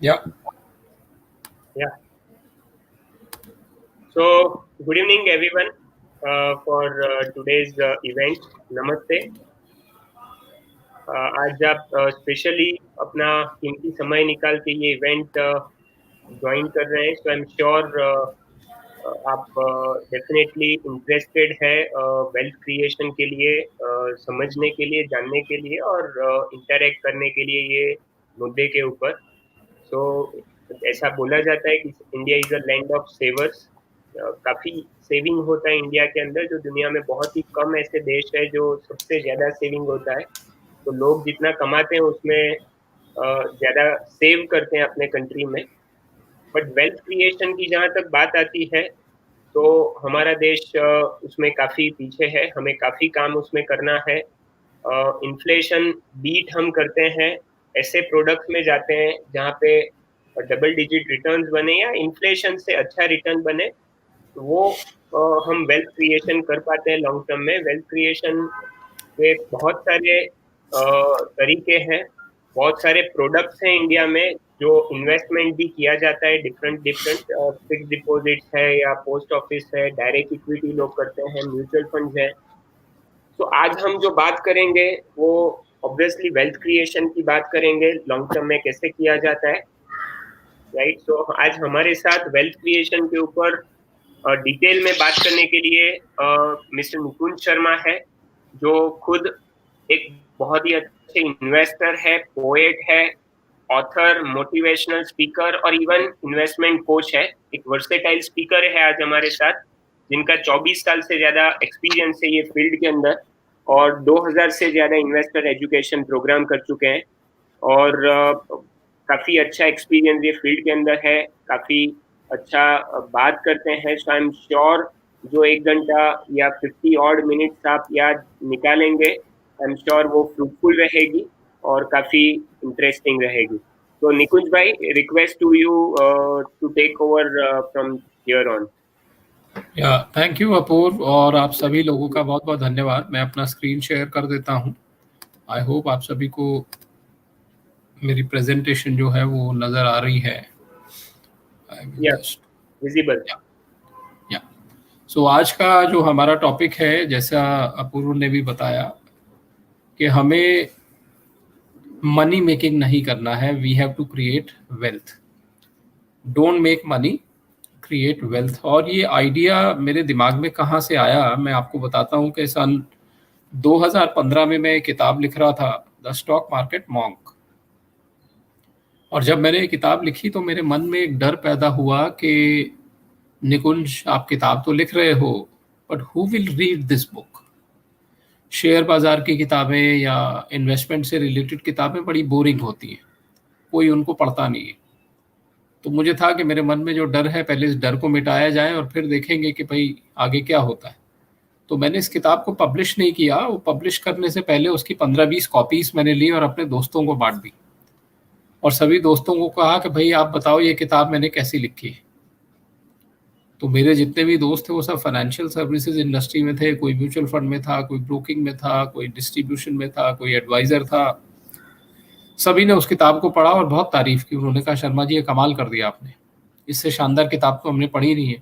Yeah. Yeah. So, good evening, everyone, for today's event. नमस्ते। आज आप स्पेशली अपना कीमती समय निकाल के ये इवेंट ज्वाइन कर रहे हैं, सो आई एम श्योर आप डेफिनेटली इंटरेस्टेड है वेल्थ क्रिएशन के लिए, समझने के लिए, जानने के लिए और इंटरेक्ट करने के लिए ये मुद्दे के ऊपर। सो ऐसा बोला जाता है कि India is a land of savers. काफी सेविंग होता है इंडिया के अंदर, जो दुनिया में बहुत ही कम ऐसे देश है जो सबसे ज्यादा सेविंग होता है। तो लोग जितना कमाते हैं उसमें ज्यादा सेव करते हैं अपने कंट्री में। बट वेल्थ क्रिएशन की जहाँ तक बात आती है तो हमारा देश उसमें काफी पीछे है, हमें काफी काम उसमें करना है। इन्फ्लेशन बीट हम करते हैं, ऐसे प्रोडक्ट्स में जाते हैं जहाँ पे डबल डिजिट रिटर्न्स बने या इन्फ्लेशन से अच्छा रिटर्न बने, तो वो हम वेल्थ क्रिएशन कर पाते हैं लॉन्ग टर्म में। वेल्थ क्रिएशन के बहुत सारे तरीके हैं, बहुत सारे प्रोडक्ट्स हैं इंडिया में जो इन्वेस्टमेंट भी किया जाता है। डिफरेंट डिफरेंट फिक्स डिपॉजिट्स है या पोस्ट ऑफिस है, डायरेक्ट इक्विटी लोग करते हैं, म्यूचुअल फंड्स है। तो आज हम जो बात करेंगे वो ऑब्वियसली वेल्थ क्रिएशन की बात करेंगे, लॉन्ग टर्म में कैसे किया जाता है, राइट। सो आज हमारे साथ वेल्थ क्रिएशन के ऊपर डिटेल में बात करने के लिए मिस्टर निकुंज शर्मा है, जो खुद एक बहुत ही अच्छे इन्वेस्टर है, पोएट है, ऑथर, मोटिवेशनल स्पीकर और इवन इन्वेस्टमेंट कोच है। एक वर्सेटाइल स्पीकर है आज हमारे साथ, जिनका 24 साल से ज्यादा एक्सपीरियंस है ये फील्ड के अंदर, और 2000 से ज्यादा इन्वेस्टर एजुकेशन प्रोग्राम कर चुके हैं। और काफी अच्छा एक्सपीरियंस ये फील्ड के अंदर है, काफी अच्छा बात करते हैं। सो आई एम श्योर जो 1 घंटा या 50 ऑड मिनट्स आप याद निकालेंगे, आई एम श्योर वो फ्रूटफुल रहेगी और काफी इंटरेस्टिंग रहेगी। तो निकुंज भाई, request to you to take over from here on. Yeah thank you Apoorv, और आप सभी लोगों का बहुत बहुत धन्यवाद। मैं अपना स्क्रीन शेयर कर देता हूं। आई होप आप सभी को मेरी प्रेजेंटेशन जो है वो नज़र आ रही है। आई विल या जस्ट विजिबल। या सो आज का जो हमारा टॉपिक है, जैसा अपूर्व ने भी बताया कि हमें मनी मेकिंग नहीं करना है, we have to create wealth. Don't make money, create wealth. और ये आइडिया मेरे दिमाग में कहाँ से आया, मैं आपको बताता हूँ कि सन 2015 में मैं एक किताब लिख रहा था, द स्टॉक मार्केट मॉन्क। और जब मैंने ये किताब लिखी तो मेरे मन में एक डर पैदा हुआ कि निकुंज, आप किताब तो लिख रहे हो, but who will read this book. Share बाजार की किताबें या इन्वेस्टमेंट से रिलेटेड किताबें बड़ी बोरिंग होती हैं, कोई उनको पढ़ता नहीं है। तो मुझे था कि मेरे मन में जो डर है, पहले इस डर को मिटाया जाए और फिर देखेंगे कि भाई आगे क्या होता है। तो मैंने इस किताब को पब्लिश नहीं किया। वो पब्लिश करने से पहले उसकी 15-20 कॉपीज मैंने ली और अपने दोस्तों को बांट दी, और सभी दोस्तों को कहा कि भाई आप बताओ ये किताब मैंने कैसी लिखी है। तो मेरे जितने भी दोस्त थे वो सब फाइनेंशियल सर्विसेज इंडस्ट्री में थे, कोई म्यूचुअल फंड में था, कोई ब्रोकिंग में था, कोई डिस्ट्रीब्यूशन में था, कोई एडवाइजर था। सभी ने उस किताब को पढ़ा और बहुत तारीफ की। उन्होंने कहा शर्मा जी ये कमाल कर दिया आपने, इससे शानदार किताब तो हमने पढ़ी नहीं है।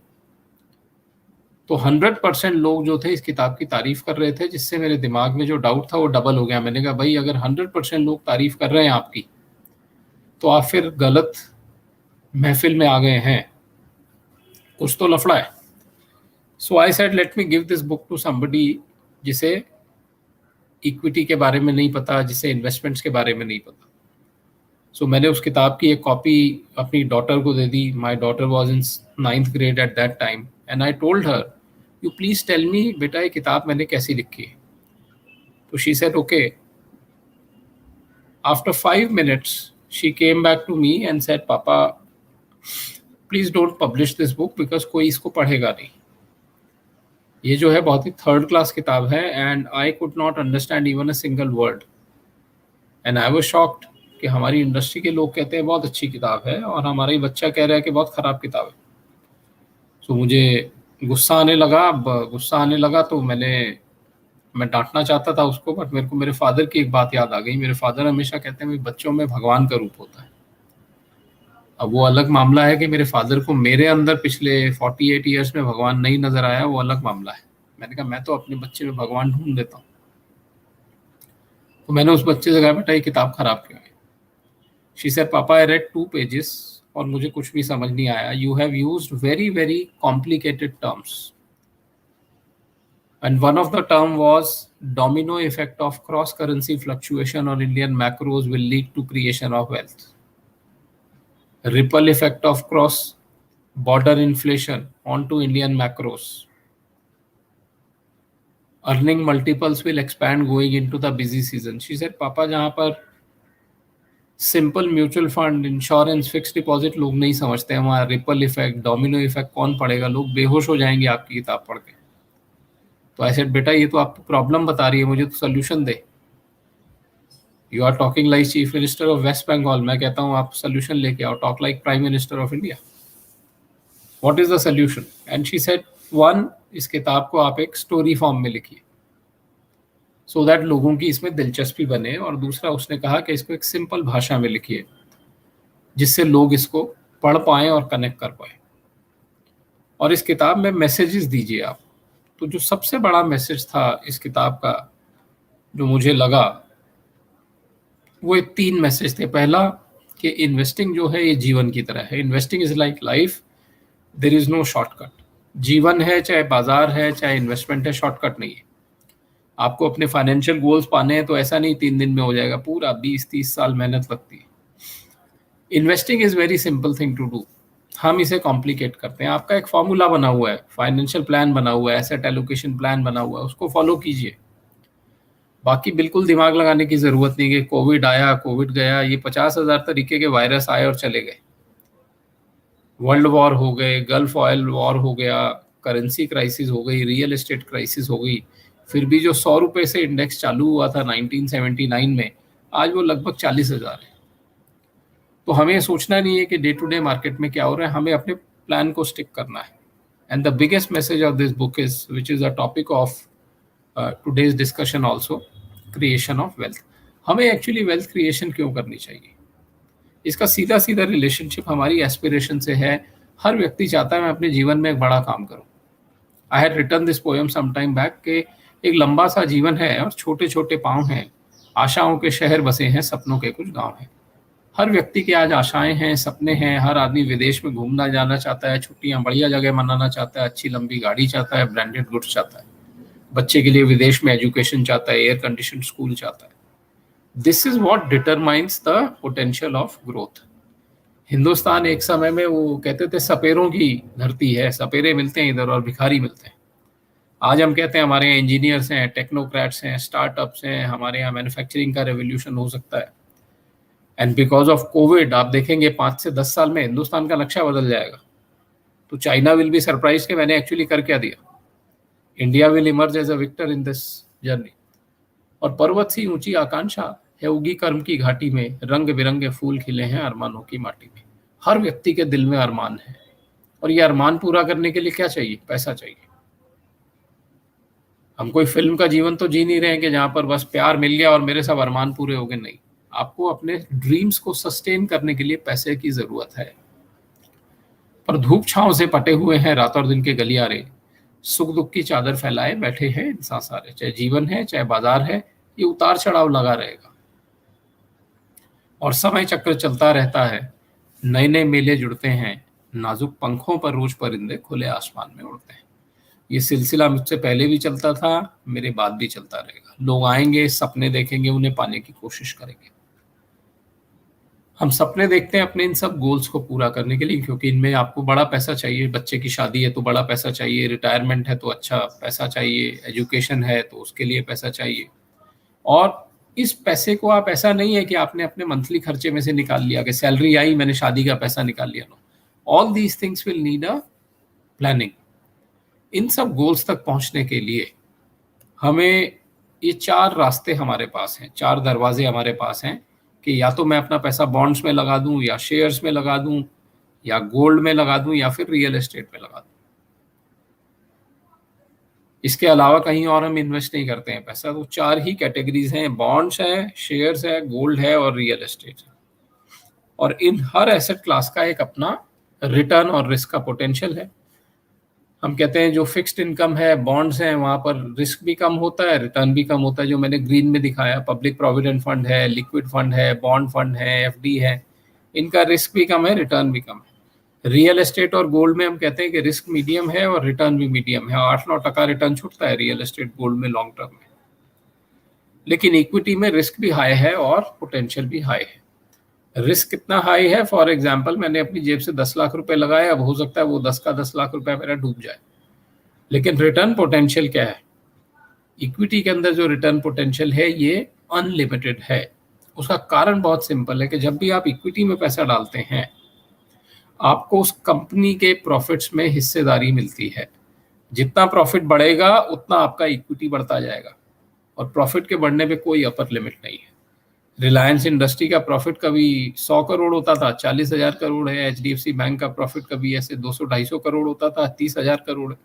तो 100% लोग जो थे इस किताब की तारीफ कर रहे थे, जिससे मेरे दिमाग में जो डाउट था वो डबल हो गया। मैंने कहा भाई अगर 100% लोग तारीफ कर रहे हैं आपकी, तो आप फिर गलत महफिल में आ गए हैं, कुछ तो लफड़ा है। So I said let me give this book to somebody जिसे इक्विटी के बारे में नहीं पता, जिसे इन्वेस्टमेंट्स के बारे में नहीं पता। सो मैंने उस किताब की एक कॉपी अपनी डॉटर को दे दी। My daughter was in 9th grade at that time, and I told her you please tell me बेटा ये किताब मैंने कैसी लिखी है। तो she said okay. After 5 minutes she came back to me and said पापा please don't publish this book because कोई इसको पढ़ेगा नहीं। ये जो है बहुत ही थर्ड क्लास किताब है, and I could not understand even a single word. And I was shocked कि हमारी इंडस्ट्री के लोग कहते हैं बहुत अच्छी किताब है, और हमारा ही बच्चा कह रहा है कि बहुत ख़राब किताब है। सो मुझे गुस्सा आने लगा। अब गुस्सा आने लगा तो मैं डांटना चाहता था उसको, बट मेरे को मेरे फादर की एक बात याद आ गई। मेरे फादर हमेशा कहते हैं भाई बच्चों में भगवान का रूप होता है। अब वो अलग मामला है कि मेरे फादर को मेरे अंदर पिछले 48 ईयर्स में भगवान नहीं नजर आया, वो अलग मामला है। मैंने कहा मैं तो अपने बच्चे में भगवान ढूंढ लेता हूँ। तो मैंने उस बच्चे से कहा बेटा ये किताब खराब क्यों है? शी सेड पापा आई रेड 2 पेजेस और मुझे कुछ भी समझ नहीं आया। You have used very very complicated terms and one of the term was domino effect of cross currency fluctuation on Indian macros will lead to creation of wealth. Ripple effect of cross border inflation onto Indian macros. Earning multiples will expand going into the busy season. She said पापा जहाँ पर simple mutual fund, insurance, fix deposit लोग नहीं समझते हैं, वहाँ ripple effect, domino effect कौन पड़ेगा? लोग बेहोश हो जाएंगे आपकी किताब पढ़ के। तो ऐसे बेटा ये तो आपको प्रॉब्लम बता रही है, मुझे तो सोल्यूशन दे। You are talking like chief minister of West Bengal, मैं कहता हूँ आप सोल्यूशन लेके आओ, talk like prime minister of India. What is the solution? And she said one, इस किताब को आप एक स्टोरी फॉर्म में लिखिए सो दैट लोगों की इसमें दिलचस्पी बने, और दूसरा उसने कहा कि इसको एक सिंपल भाषा में लिखिए जिससे लोग इसको पढ़ पाएं और कनेक्ट कर पाए, और इस किताब में मैसेजेस दीजिए आप। तो जो सबसे बड़ा मैसेज था इस किताब का जो मुझे लगा, वो 3 मैसेज थे। पहला कि इन्वेस्टिंग जो है ये जीवन की तरह है। Investing is like life, there is no shortcut. जीवन है, चाहे बाजार है, चाहे इन्वेस्टमेंट है, शॉर्टकट नहीं है। आपको अपने फाइनेंशियल गोल्स पाने हैं तो ऐसा नहीं 3 दिन में हो जाएगा, पूरा 20-30 साल मेहनत लगती है। Investing is very simple thing to do, हम इसे कॉम्प्लिकेट करते हैं। आपका एक फॉर्मूला बना हुआ है, फाइनेंशियल प्लान बना हुआ है, एसेट एलोकेशन प्लान बना हुआ है, उसको फॉलो कीजिए। बाकी बिल्कुल दिमाग लगाने की जरूरत नहीं कि कोविड आया, कोविड गया, ये 50,000 तरीके के वायरस आए और चले गए। वर्ल्ड वॉर हो गए, गल्फ ऑयल वॉर हो गया, करेंसी क्राइसिस हो गई, रियल एस्टेट क्राइसिस हो गई, फिर भी जो 100 रुपए से इंडेक्स चालू हुआ था 1979 में, आज वो लगभग 40,000 है। तो हमें सोचना नहीं है कि डे टू डे मार्केट में क्या हो रहा है, हमें अपने प्लान को स्टिक करना है। And the biggest message of this book is, which is a topic of today's discussion also, creation of wealth. हमें एक्चुअली वेल्थ क्रिएशन क्यों करनी चाहिए? इसका सीधा सीधा रिलेशनशिप हमारी एस्पिरेशन से है। हर व्यक्ति चाहता है मैं अपने जीवन में एक बड़ा काम करूं। I had written this poem some time back के एक लंबा सा जीवन है और छोटे छोटे पांव हैं, आशाओं के शहर बसे हैं, सपनों के कुछ गांव हैं। हर व्यक्ति के आज आशाएं हैं, सपने हैं। हर आदमी विदेश में घूमना जाना चाहता है, छुट्टियां बढ़िया जगह मनाना चाहता है, अच्छी लंबी गाड़ी चाहता है, ब्रांडेड गुड्स चाहता है, बच्चे के लिए विदेश में एजुकेशन चाहता है, एयर कंडीशन स्कूल चाहता है। This is what determines the potential of growth. Hindustan एक समय में वो कहते थे सपेरों की धरती है, सपेरे मिलते हैं इधर और भिखारी मिलते हैं। आज हम कहते हैं हमारे यहाँ इंजीनियर्स हैं, टेक्नोक्रेट्स हैं, स्टार्टअप्स हैं, हमारे यहाँ मैन्युफैक्चरिंग का रेवोल्यूशन हो सकता है। एंड बिकॉज ऑफ कोविड आप देखेंगे 5 से 10 साल में हिंदुस्तान का नक्शा बदल जाएगा। तो चाइना विल बी सरप्राइज कि मैंने एक्चुअली कर क्या दिया। India will emerge as a victor in this journey. और पर्वत सी ऊंची आकांक्षा है उगी कर्म की घाटी में, रंग बिरंगे फूल खिले हैं अरमानों की माटी में। हर व्यक्ति के दिल में अरमान है, और ये अरमान पूरा करने के लिए क्या चाहिए? पैसा चाहिए। हम कोई फिल्म का जीवन तो जी नहीं रहे हैं कि जहां पर बस प्यार मिल गया और मेरे सब अरमान पूरे हो गए। नहीं, आपको अपने ड्रीम्स को सस्टेन करने के लिए पैसे की जरूरत है। पर धूप छांव से पटे हुए हैं रात और दिन के गलियारे, सुख दुख की चादर फैलाए बैठे हैं इंसान सारे। चाहे जीवन है, चाहे बाजार है, ये उतार चढ़ाव लगा रहेगा और समय चक्र चलता रहता है। नए नए मेले जुड़ते हैं, नाजुक पंखों पर रोज परिंदे खुले आसमान में उड़ते हैं। ये सिलसिला मुझसे पहले भी चलता था, मेरे बाद भी चलता रहेगा। लोग आएंगे, सपने देखेंगे, उन्हें पाने की कोशिश करेंगे। हम सपने देखते हैं अपने इन सब गोल्स को पूरा करने के लिए, क्योंकि इनमें आपको बड़ा पैसा चाहिए। बच्चे की शादी है तो बड़ा पैसा चाहिए, रिटायरमेंट है तो अच्छा पैसा चाहिए, एजुकेशन है तो उसके लिए पैसा चाहिए। और इस पैसे को आप, ऐसा नहीं है कि आपने अपने मंथली खर्चे में से निकाल लिया कि सैलरी आई मैंने शादी का पैसा निकाल लिया। No, all these things will need a planning. इन सब गोल्स तक पहुंचने के लिए हमें ये 4 रास्ते हमारे पास हैं, 4 दरवाजे हमारे पास हैं कि या तो मैं अपना पैसा बॉन्ड्स में लगा दूं, या शेयर्स में लगा दूं, या गोल्ड में लगा दूं, या फिर रियल एस्टेट में लगा दूं। इसके अलावा कहीं और हम इन्वेस्ट नहीं करते हैं पैसा। तो 4 ही कैटेगरीज हैं, बॉन्ड्स है, शेयर्स है, गोल्ड है और रियल एस्टेट है। और इन हर एसेट क्लास का एक अपना रिटर्न और रिस्क का पोटेंशियल है। हम कहते हैं जो फिक्स्ड इनकम है, बॉन्ड्स हैं, वहां पर रिस्क भी कम होता है, रिटर्न भी कम होता है। जो मैंने ग्रीन में दिखाया, पब्लिक प्रोविडेंट फंड है, लिक्विड फंड है, बॉन्ड फंड है, एफडी है, इनका रिस्क भी कम है, रिटर्न भी कम है। रियल एस्टेट और गोल्ड में हम कहते हैं कि रिस्क मीडियम है और रिटर्न भी मीडियम है। 8-9% रिटर्न छूटता है रियल एस्टेट गोल्ड में लॉन्ग टर्म में, लेकिन इक्विटी में रिस्क भी हाई है और पोटेंशियल भी हाई है। रिस्क कितना हाई है? फॉर एग्जाम्पल, मैंने अपनी जेब से 10 लाख रुपए लगाए, अब हो सकता है वो 10 का 10 लाख रुपया मेरा डूब जाए, लेकिन रिटर्न पोटेंशियल क्या है? इक्विटी के अंदर जो रिटर्न पोटेंशियल है ये अनलिमिटेड है। उसका कारण बहुत सिंपल है कि जब भी आप इक्विटी में पैसा डालते हैं, आपको उस कंपनी के प्रॉफिट्स में हिस्सेदारी मिलती है। जितना प्रॉफिट बढ़ेगा उतना आपका इक्विटी बढ़ता जाएगा, और प्रॉफिट के बढ़ने पे कोई अपर लिमिट नहीं है। रिलायंस इंडस्ट्री का प्रॉफिट कभी 100 करोड़ होता था, 40,000 करोड़ है। एचडीएफसी बैंक का प्रॉफिट कभी ऐसे 200-250 करोड़ होता था, 30,000 करोड़ है।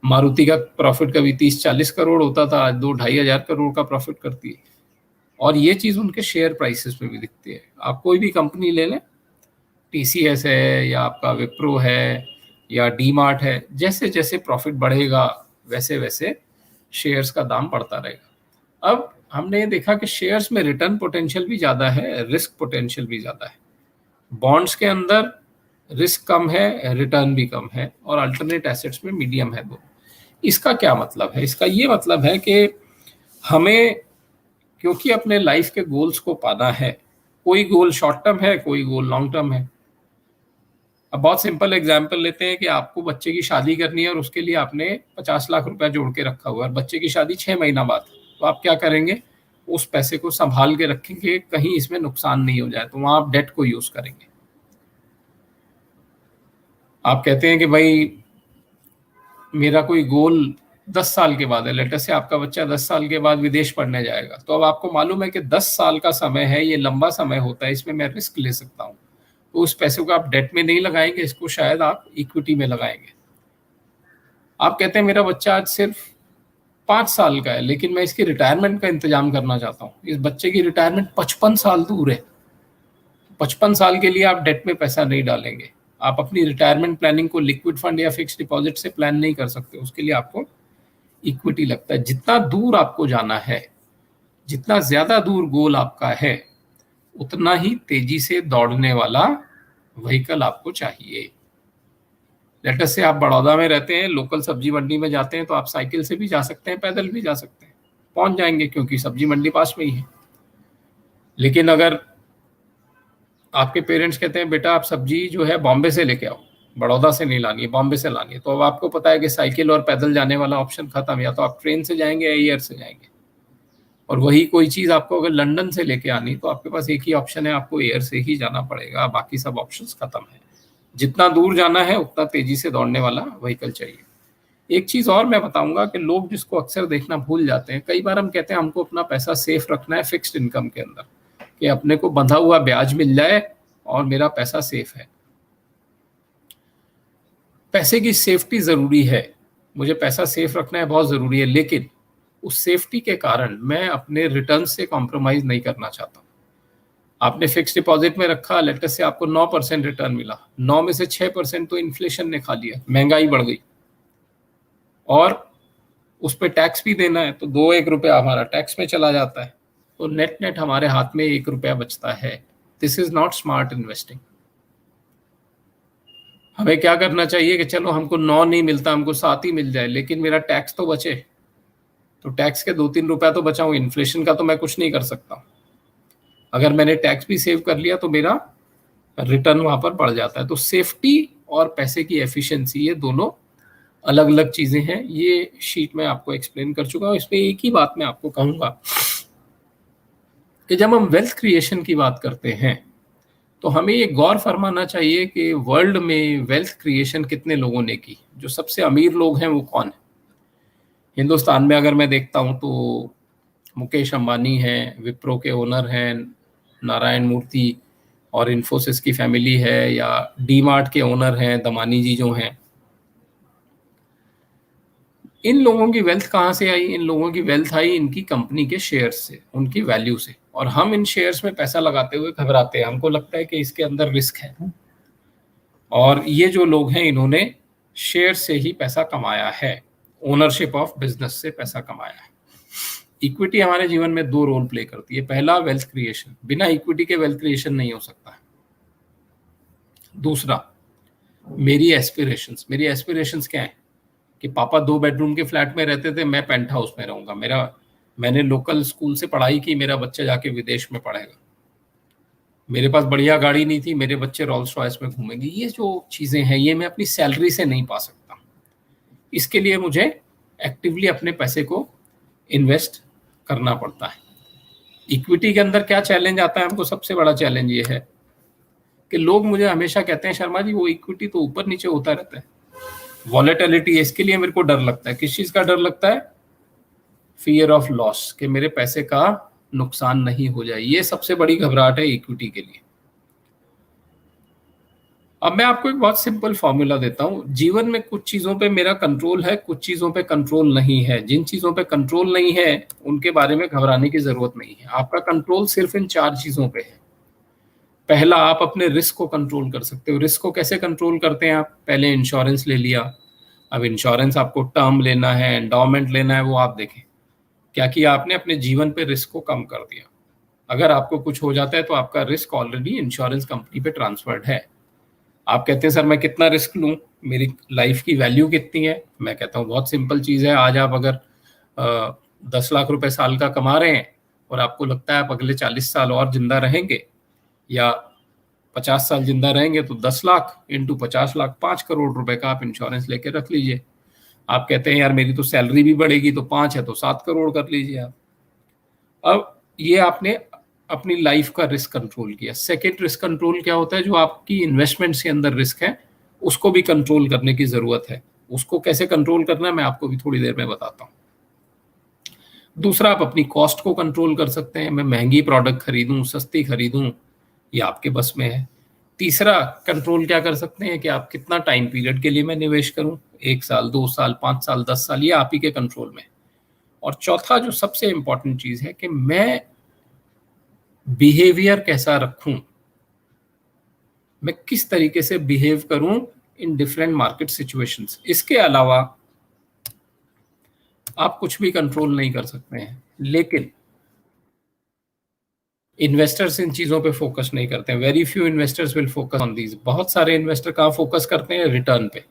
मारुति का प्रॉफिट कभी 30-40 करोड़ होता था, आज 2-2,500 करोड़ का प्रॉफिट करती है। और ये चीज उनके शेयर प्राइसेस में भी दिखती है। आप कोई भी कंपनी ले लें, टीसीएस है या आपका विप्रो है या डी मार्ट है, जैसे जैसे प्रॉफिट बढ़ेगा वैसे वैसे शेयर्स का दाम बढ़ता रहेगा। अब हमने ये देखा कि शेयर्स में रिटर्न पोटेंशियल भी ज़्यादा है, रिस्क पोटेंशियल भी ज़्यादा है। बॉन्ड्स के अंदर रिस्क कम है, रिटर्न भी कम है, और अल्टरनेट एसेट्स में मीडियम है दो। इसका क्या मतलब है? इसका ये मतलब है कि हमें, क्योंकि अपने लाइफ के गोल्स को पाना है, कोई गोल शॉर्ट टर्म है, कोई गोल लॉन्ग टर्म है। अब बहुत सिंपल एग्जांपल लेते हैं कि आपको बच्चे की शादी करनी है और उसके लिए आपने 50 लाख रुपया जोड़ के रखा हुआ है। बच्चे की शादी 6 महीना बाद, तो आप क्या करेंगे? उस पैसे को संभाल के रखेंगे, कहीं इसमें नुकसान नहीं हो जाए, तो वहां आप डेट को यूज करेंगे। आप कहते हैं कि भाई मेरा कोई गोल 10 साल के बाद है, लेटर से आपका बच्चा 10 साल के बाद विदेश पढ़ने जाएगा, तो अब आपको मालूम है कि 10 साल का समय है, ये लंबा समय होता है, इसमें मैं रिस्क ले सकता हूँ। तो उस पैसे को आप डेट में नहीं लगाएंगे, इसको शायद आप इक्विटी में लगाएंगे। आप कहते हैं मेरा बच्चा आज सिर्फ 5 साल का है, लेकिन मैं इसकी रिटायरमेंट का इंतजाम करना चाहता हूँ। इस बच्चे की रिटायरमेंट 55 साल दूर है। 55 साल के लिए आप डेट में पैसा नहीं डालेंगे। आप अपनी रिटायरमेंट प्लानिंग को लिक्विड फंड या फिक्स डिपॉजिट से प्लान नहीं कर सकते, उसके लिए आपको इक्विटी लगता है। जितना दूर आपको जाना है, जितना ज्यादा दूर गोल आपका है, उतना ही तेजी से दौड़ने वाला व्हीकल आपको चाहिए। लेटर से आप बड़ौदा में रहते हैं, लोकल सब्जी मंडी में जाते हैं, तो आप साइकिल से भी जा सकते हैं, पैदल भी जा सकते हैं, पहुंच जाएंगे क्योंकि सब्जी मंडी पास में ही है। लेकिन अगर आपके पेरेंट्स कहते हैं बेटा आप सब्जी जो है बॉम्बे से लेके आओ, बड़ौदा से नहीं लानी है, बॉम्बे से लानी है, तो अब आपको पता है कि साइकिल और पैदल जाने वाला ऑप्शन खत्म, या तो आप ट्रेन से जाएंगे या एयर से जाएंगे। और वही कोई चीज़ आपको अगर लंदन से लेके आनी, तो आपके पास एक ही ऑप्शन है, आपको एयर से ही जाना पड़ेगा, बाकी सब ऑप्शंस खत्म है। जितना दूर जाना है उतना तेजी से दौड़ने वाला व्हीकल चाहिए। एक चीज़ और मैं बताऊंगा कि लोग जिसको अक्सर देखना भूल जाते हैं, कई बार हम कहते हैं हमको अपना पैसा सेफ रखना है फिक्स्ड इनकम के अंदर, कि अपने को बंधा हुआ ब्याज मिल जाए और मेरा पैसा सेफ है। पैसे की सेफ्टी ज़रूरी है, मुझे पैसा सेफ रखना है, बहुत ज़रूरी है, लेकिन उस सेफ्टी के कारण मैं अपने रिटर्न से कॉम्प्रोमाइज़ नहीं करना चाहता। आपने फिक्स डिपॉजिट में रखा, लेटर से आपको 9% रिटर्न मिला, 9 में से 6% तो इन्फ्लेशन ने खा लिया, महंगाई बढ़ गई, और उस पर टैक्स भी देना है, तो 2-1 रुपया हमारा टैक्स में चला जाता है, तो नेट नेट हमारे हाथ में 1 रुपया बचता है। This is not smart investing. हमें क्या करना चाहिए कि चलो हमको 9 नहीं मिलता, हमको 7 ही मिल जाए, लेकिन मेरा टैक्स तो बचे, तो टैक्स के 2-3 रुपया तो बचाऊं। इन्फ्लेशन का तो मैं कुछ नहीं कर सकता। अगर मैंने टैक्स भी सेव कर लिया तो मेरा रिटर्न वहां पर बढ़ जाता है। तो सेफ्टी और पैसे की एफिशिएंसी, ये दोनों अलग अलग चीजें हैं। ये शीट में आपको एक्सप्लेन कर चुका हूं। इसमें एक ही बात मैं आपको कहूंगा कि जब हम वेल्थ क्रिएशन की बात करते हैं, तो हमें ये गौर फरमाना चाहिए कि वर्ल्ड में वेल्थ क्रिएशन कितने लोगों ने की। जो सबसे अमीर लोग हैं वो कौन है? हिंदुस्तान में अगर मैं देखता हूं तो मुकेश अंबानी हैं, विप्रो के ओनर हैं, नारायण मूर्ति और इन्फोसिस की फैमिली है, या डी मार्ट के ओनर हैं दमानी जी जो हैं। इन लोगों की वेल्थ कहाँ से आई? इन लोगों की वेल्थ आई इनकी कंपनी के शेयर से, उनकी वैल्यू से। और हम इन शेयर्स में पैसा लगाते हुए घबराते हैं, हमको लगता है कि इसके अंदर रिस्क है। और ये जो लोग हैं इन्होंने शेयर से ही पैसा कमाया है, ओनरशिप ऑफ बिजनेस से पैसा कमाया है। इक्विटी हमारे जीवन में दो रोल प्ले करती है। पहला, वेल्थ क्रिएशन, बिना इक्विटी के वेल्थ क्रिएशन नहीं हो सकता है। दूसरा, मेरी एस्पिरेशंस क्या है कि पापा 2 बेडरूम के फ्लैट में रहते थे, मैं पेंट हाउस में रहूंगा। मैंने लोकल स्कूल से पढ़ाई की, मेरा बच्चा जाके विदेश में पढ़ेगा। मेरे पास बढ़िया गाड़ी नहीं थी, मेरे बच्चे रॉल्स रॉयस में घूमेंगे। ये जो चीजें हैं ये मैं अपनी सैलरी से नहीं पा सकता। इसके लिए मुझे एक्टिवली अपने पैसे को इन्वेस्ट करना पड़ता है। इक्विटी के अंदर क्या चैलेंज आता है हमको? सबसे बड़ा चैलेंज ये है कि लोग मुझे हमेशा कहते हैं, शर्मा जी वो इक्विटी तो ऊपर नीचे होता रहता है, वॉलेटिलिटी है, इसके लिए मेरे को डर लगता है। किस चीज का डर लगता है? फियर ऑफ लॉस, कि मेरे पैसे का नुकसान नहीं हो जाए। ये सबसे बड़ी घबराहट है इक्विटी के लिए। अब मैं आपको एक बहुत सिंपल फॉर्मूला देता हूं। जीवन में कुछ चीजों पे मेरा कंट्रोल है, कुछ चीजों पे कंट्रोल नहीं है। जिन चीजों पे कंट्रोल नहीं है उनके बारे में घबराने की जरूरत नहीं है। आपका कंट्रोल सिर्फ इन 4 चीजों पे है। पहला, आप अपने रिस्क को कंट्रोल कर सकते हो। रिस्क को कैसे कंट्रोल करते हैं आप? पहले इंश्योरेंस ले लिया। अब इंश्योरेंस आपको टर्म लेना है, एंडोमेंट लेना है, वो आप देखें। क्या किया आपने? अपने जीवन पे रिस्क को कम कर दिया। अगर आपको कुछ हो जाता है तो आपका रिस्क ऑलरेडी इंश्योरेंस कंपनी पे ट्रांसफर्ड है। आप कहते हैं सर मैं कितना रिस्क लूं, मेरी लाइफ की वैल्यू कितनी है? मैं कहता हूं बहुत सिंपल चीज है। आज आप अगर 10 लाख रुपए साल का कमा रहे हैं और आपको लगता है आप अगले 40 साल और जिंदा रहेंगे या 50 साल जिंदा रहेंगे, तो 10 लाख इंटू 50 लाख, 5 करोड़ रुपए का आप इंश्योरेंस लेके रख लीजिए। आप कहते हैं यार मेरी तो सैलरी भी बढ़ेगी, तो 5 है तो 7 करोड़ कर लीजिए आप। अब ये आपने अपनी लाइफ का रिस्क कंट्रोल किया। सेकेंड रिस्क कंट्रोल क्या होता है? जो आपकी इन्वेस्टमेंट्स के अंदर रिस्क है उसको भी कंट्रोल करने की जरूरत है। उसको कैसे कंट्रोल करना है मैं आपको भी थोड़ी देर में बताता हूं। दूसरा, आप अपनी कॉस्ट को कंट्रोल कर सकते हैं। मैं महंगी प्रोडक्ट खरीदूं, सस्ती खरीदूं, ये आपके बस में है। तीसरा कंट्रोल क्या कर सकते हैं कि आप कितना टाइम पीरियड के लिए मैं निवेश करूं, 1 साल, 2 साल, 5 साल, 10 साल, ये आप ही के कंट्रोल में। और चौथा जो सबसे इंपॉर्टेंट चीज है कि मैं बिहेवियर कैसा रखूं, मैं किस तरीके से बिहेव करूं इन डिफरेंट मार्केट सिचुएशंस। इसके अलावा आप कुछ भी कंट्रोल नहीं कर सकते हैं। लेकिन इन्वेस्टर्स इन चीजों पे फोकस नहीं करते हैं। Very few investors will focus on these. बहुत सारे इन्वेस्टर कहाँ फोकस करते हैं? रिटर्न पे।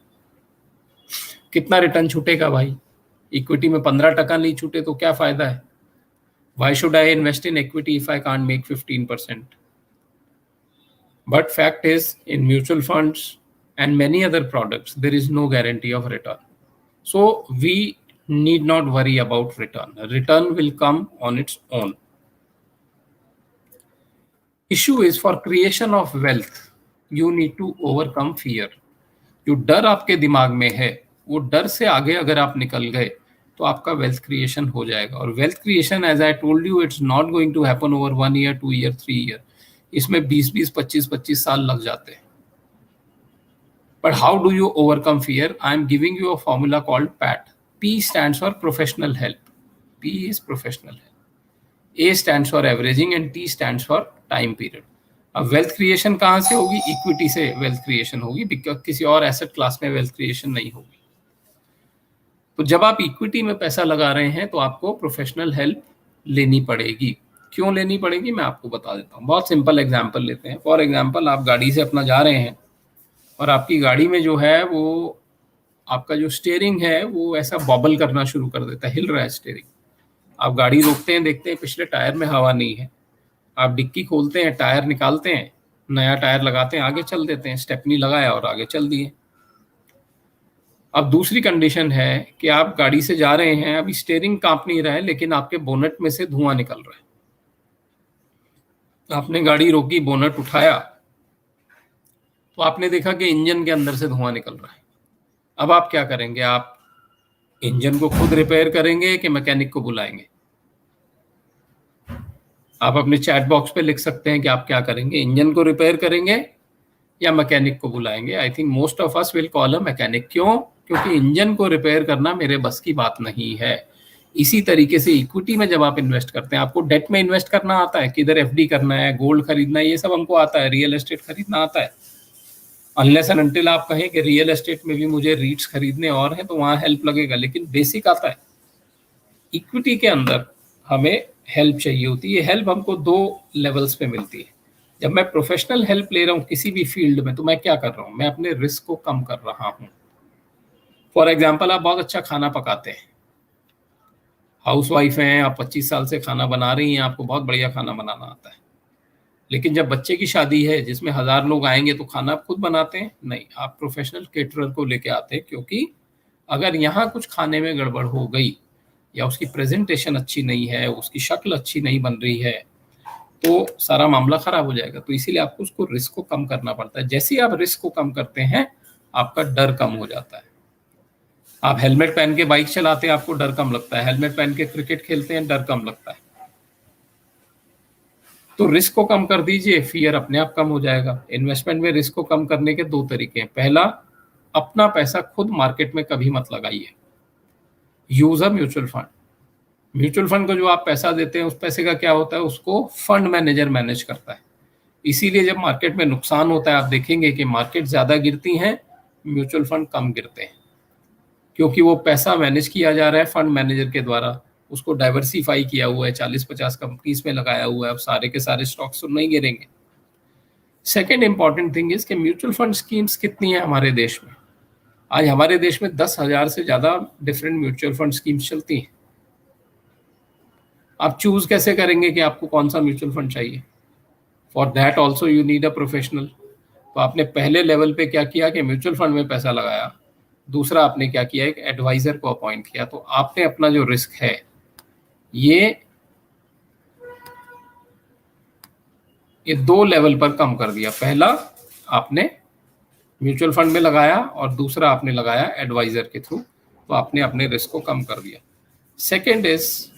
कितना रिटर्न छूटेगा भाई? इक्विटी में 15% नहीं छूटे तो क्या फायदा है? Why should I invest in equity if I can't make 15%? But fact is, in mutual funds and many other products, there is no guarantee of return. So we need not worry about return. Return will come on its own. Issue is for creation of wealth, you need to overcome fear. जो डर आपके दिमाग में है, वो डर से आगे अगर आप निकल गए तो आपका वेल्थ क्रिएशन हो जाएगा। और wealth creation, as I told you, it's not going to happen over 1 year, 2 year, 3 year. इसमें 20-20, 25-25 साल लग जाते हैं। But how do you overcome fear? I am giving you a formula called PAT. P stands for professional help. P is professional help. A stands for averaging and T stands for time period. अब wealth creation कहाँ से होगी? Equity से wealth creation होगी, because किसी और asset class में wealth creation नहीं होगी। तो जब आप इक्विटी में पैसा लगा रहे हैं तो आपको प्रोफेशनल हेल्प लेनी पड़ेगी। क्यों लेनी पड़ेगी मैं आपको बता देता हूँ। बहुत सिंपल एग्जांपल लेते हैं। फॉर एग्जांपल, आप गाड़ी से अपना जा रहे हैं और आपकी गाड़ी में जो है वो आपका जो स्टीयरिंग है वो ऐसा बॉबल करना शुरू कर देता है, हिल रहा है स्टीयरिंग। आप गाड़ी रोकते हैं, देखते हैं पिछले टायर में हवा नहीं है। आप डिक्की खोलते हैं, टायर निकालते हैं, नया टायर लगाते हैं, आगे चल देते हैं, स्टेपनी लगाया और आगे चल दिए। अब दूसरी कंडीशन है कि आप गाड़ी से जा रहे हैं, अभी स्टीयरिंग कांप नहीं रहा है लेकिन आपके बोनट में से धुआं निकल रहा है। आपने गाड़ी रोकी, बोनट उठाया तो आपने देखा कि इंजन के अंदर से धुआं निकल रहा है। अब आप क्या करेंगे? आप इंजन को खुद रिपेयर करेंगे कि मैकेनिक को बुलाएंगे? आप अपने चैट बॉक्स पे लिख सकते हैं कि आप क्या करेंगे, इंजन को रिपेयर करेंगे या मैकेनिक को बुलाएंगे। I think most of us will call a mechanic. क्यों? क्योंकि इंजन को रिपेयर करना मेरे बस की बात नहीं है। इसी तरीके से इक्विटी में जब आप इन्वेस्ट करते हैं, आपको डेट में इन्वेस्ट करना आता है, किधर एफडी करना है, गोल्ड खरीदना है, ये सब हमको आता है, रियल एस्टेट खरीदना आता है। अनलेस एंड अनटिल आप कहें कि रियल एस्टेट में भी मुझे रीट्स खरीदने और हैं, तो वहां हेल्प लगेगा, लेकिन बेसिक आता है। इक्विटी के अंदर हमें हेल्प चाहिए होती है। हेल्प हमको 2 लेवल्स पे मिलती है। जब मैं प्रोफेशनल हेल्प ले रहा हूँ किसी भी फील्ड में, तो मैं क्या कर रहा हूँ, मैं अपने रिस्क को कम कर रहा हूँ। फॉर एग्जाम्पल, आप बहुत अच्छा खाना पकाते हैं, हाउस वाइफ हैं, आप 25 साल से खाना बना रही हैं, आपको बहुत बढ़िया खाना बनाना आता है, लेकिन जब बच्चे की शादी है जिसमें 1000 लोग आएंगे, तो खाना आप खुद बनाते हैं? नहीं, आप प्रोफेशनल केटरर को लेके आते हैं, क्योंकि अगर यहाँ कुछ खाने में गड़बड़ हो गई, या उसकी प्रेजेंटेशन अच्छी नहीं है, उसकी शक्ल अच्छी नहीं बन रही है, तो सारा मामला खराब हो जाएगा। तो इसीलिए आपको उसको रिस्क को कम करना पड़ता है। जैसे ही आप रिस्क को कम करते हैं, आपका डर कम हो जाता है। आप हेलमेट पहन के बाइक चलाते हैं, आपको डर कम लगता है, हेलमेट पहन के क्रिकेट खेलते हैं, डर कम लगता है। तो रिस्क को कम कर दीजिए, फियर अपने आप कम हो जाएगा। इन्वेस्टमेंट में रिस्क को कम करने के 2 तरीके हैं। पहला, अपना पैसा खुद मार्केट में कभी मत लगाइए, use a mutual fund. Mutual fund को जो आप पैसा देते हैं, उस पैसे का क्या होता है, उसको फंड मैनेजर मैनेज करता है। इसीलिए जब मार्केट में नुकसान होता है, आप देखेंगे कि मार्केट ज्यादा गिरती हैं, म्यूचुअल फंड कम गिरते हैं, क्योंकि वो पैसा मैनेज किया जा रहा है फंड मैनेजर के द्वारा, उसको डाइवर्सिफाई किया हुआ है, 40-50 कंपनीज में लगाया हुआ है। अब सारे के सारे स्टॉक्स तो नहीं गिरेंगे। सेकेंड इंपॉर्टेंट थिंग इज कि म्यूचुअल फंड स्कीम्स कितनी है हमारे देश में। आज हमारे देश में 10,000 से ज्यादा डिफरेंट म्यूचुअल फंड स्कीम्स चलती हैं। आप चूज कैसे करेंगे कि आपको कौन सा म्यूचुअल फंड चाहिए? For that also you need a professional. तो आपने पहले लेवल पे क्या किया कि म्यूचुअल फंड में पैसा लगाया। दूसरा, आपने क्या किया, एक एडवाइजर को अपॉइंट किया। तो आपने अपना जो रिस्क है, ये 2 लेवल पर कम कर दिया। पहला, आपने म्यूचुअल फंड में लगाया, और दूसरा आपने लगाया एडवाइजर के थ्रू, तो आपने अपने रिस्क को कम कर दिया। सेकेंड इज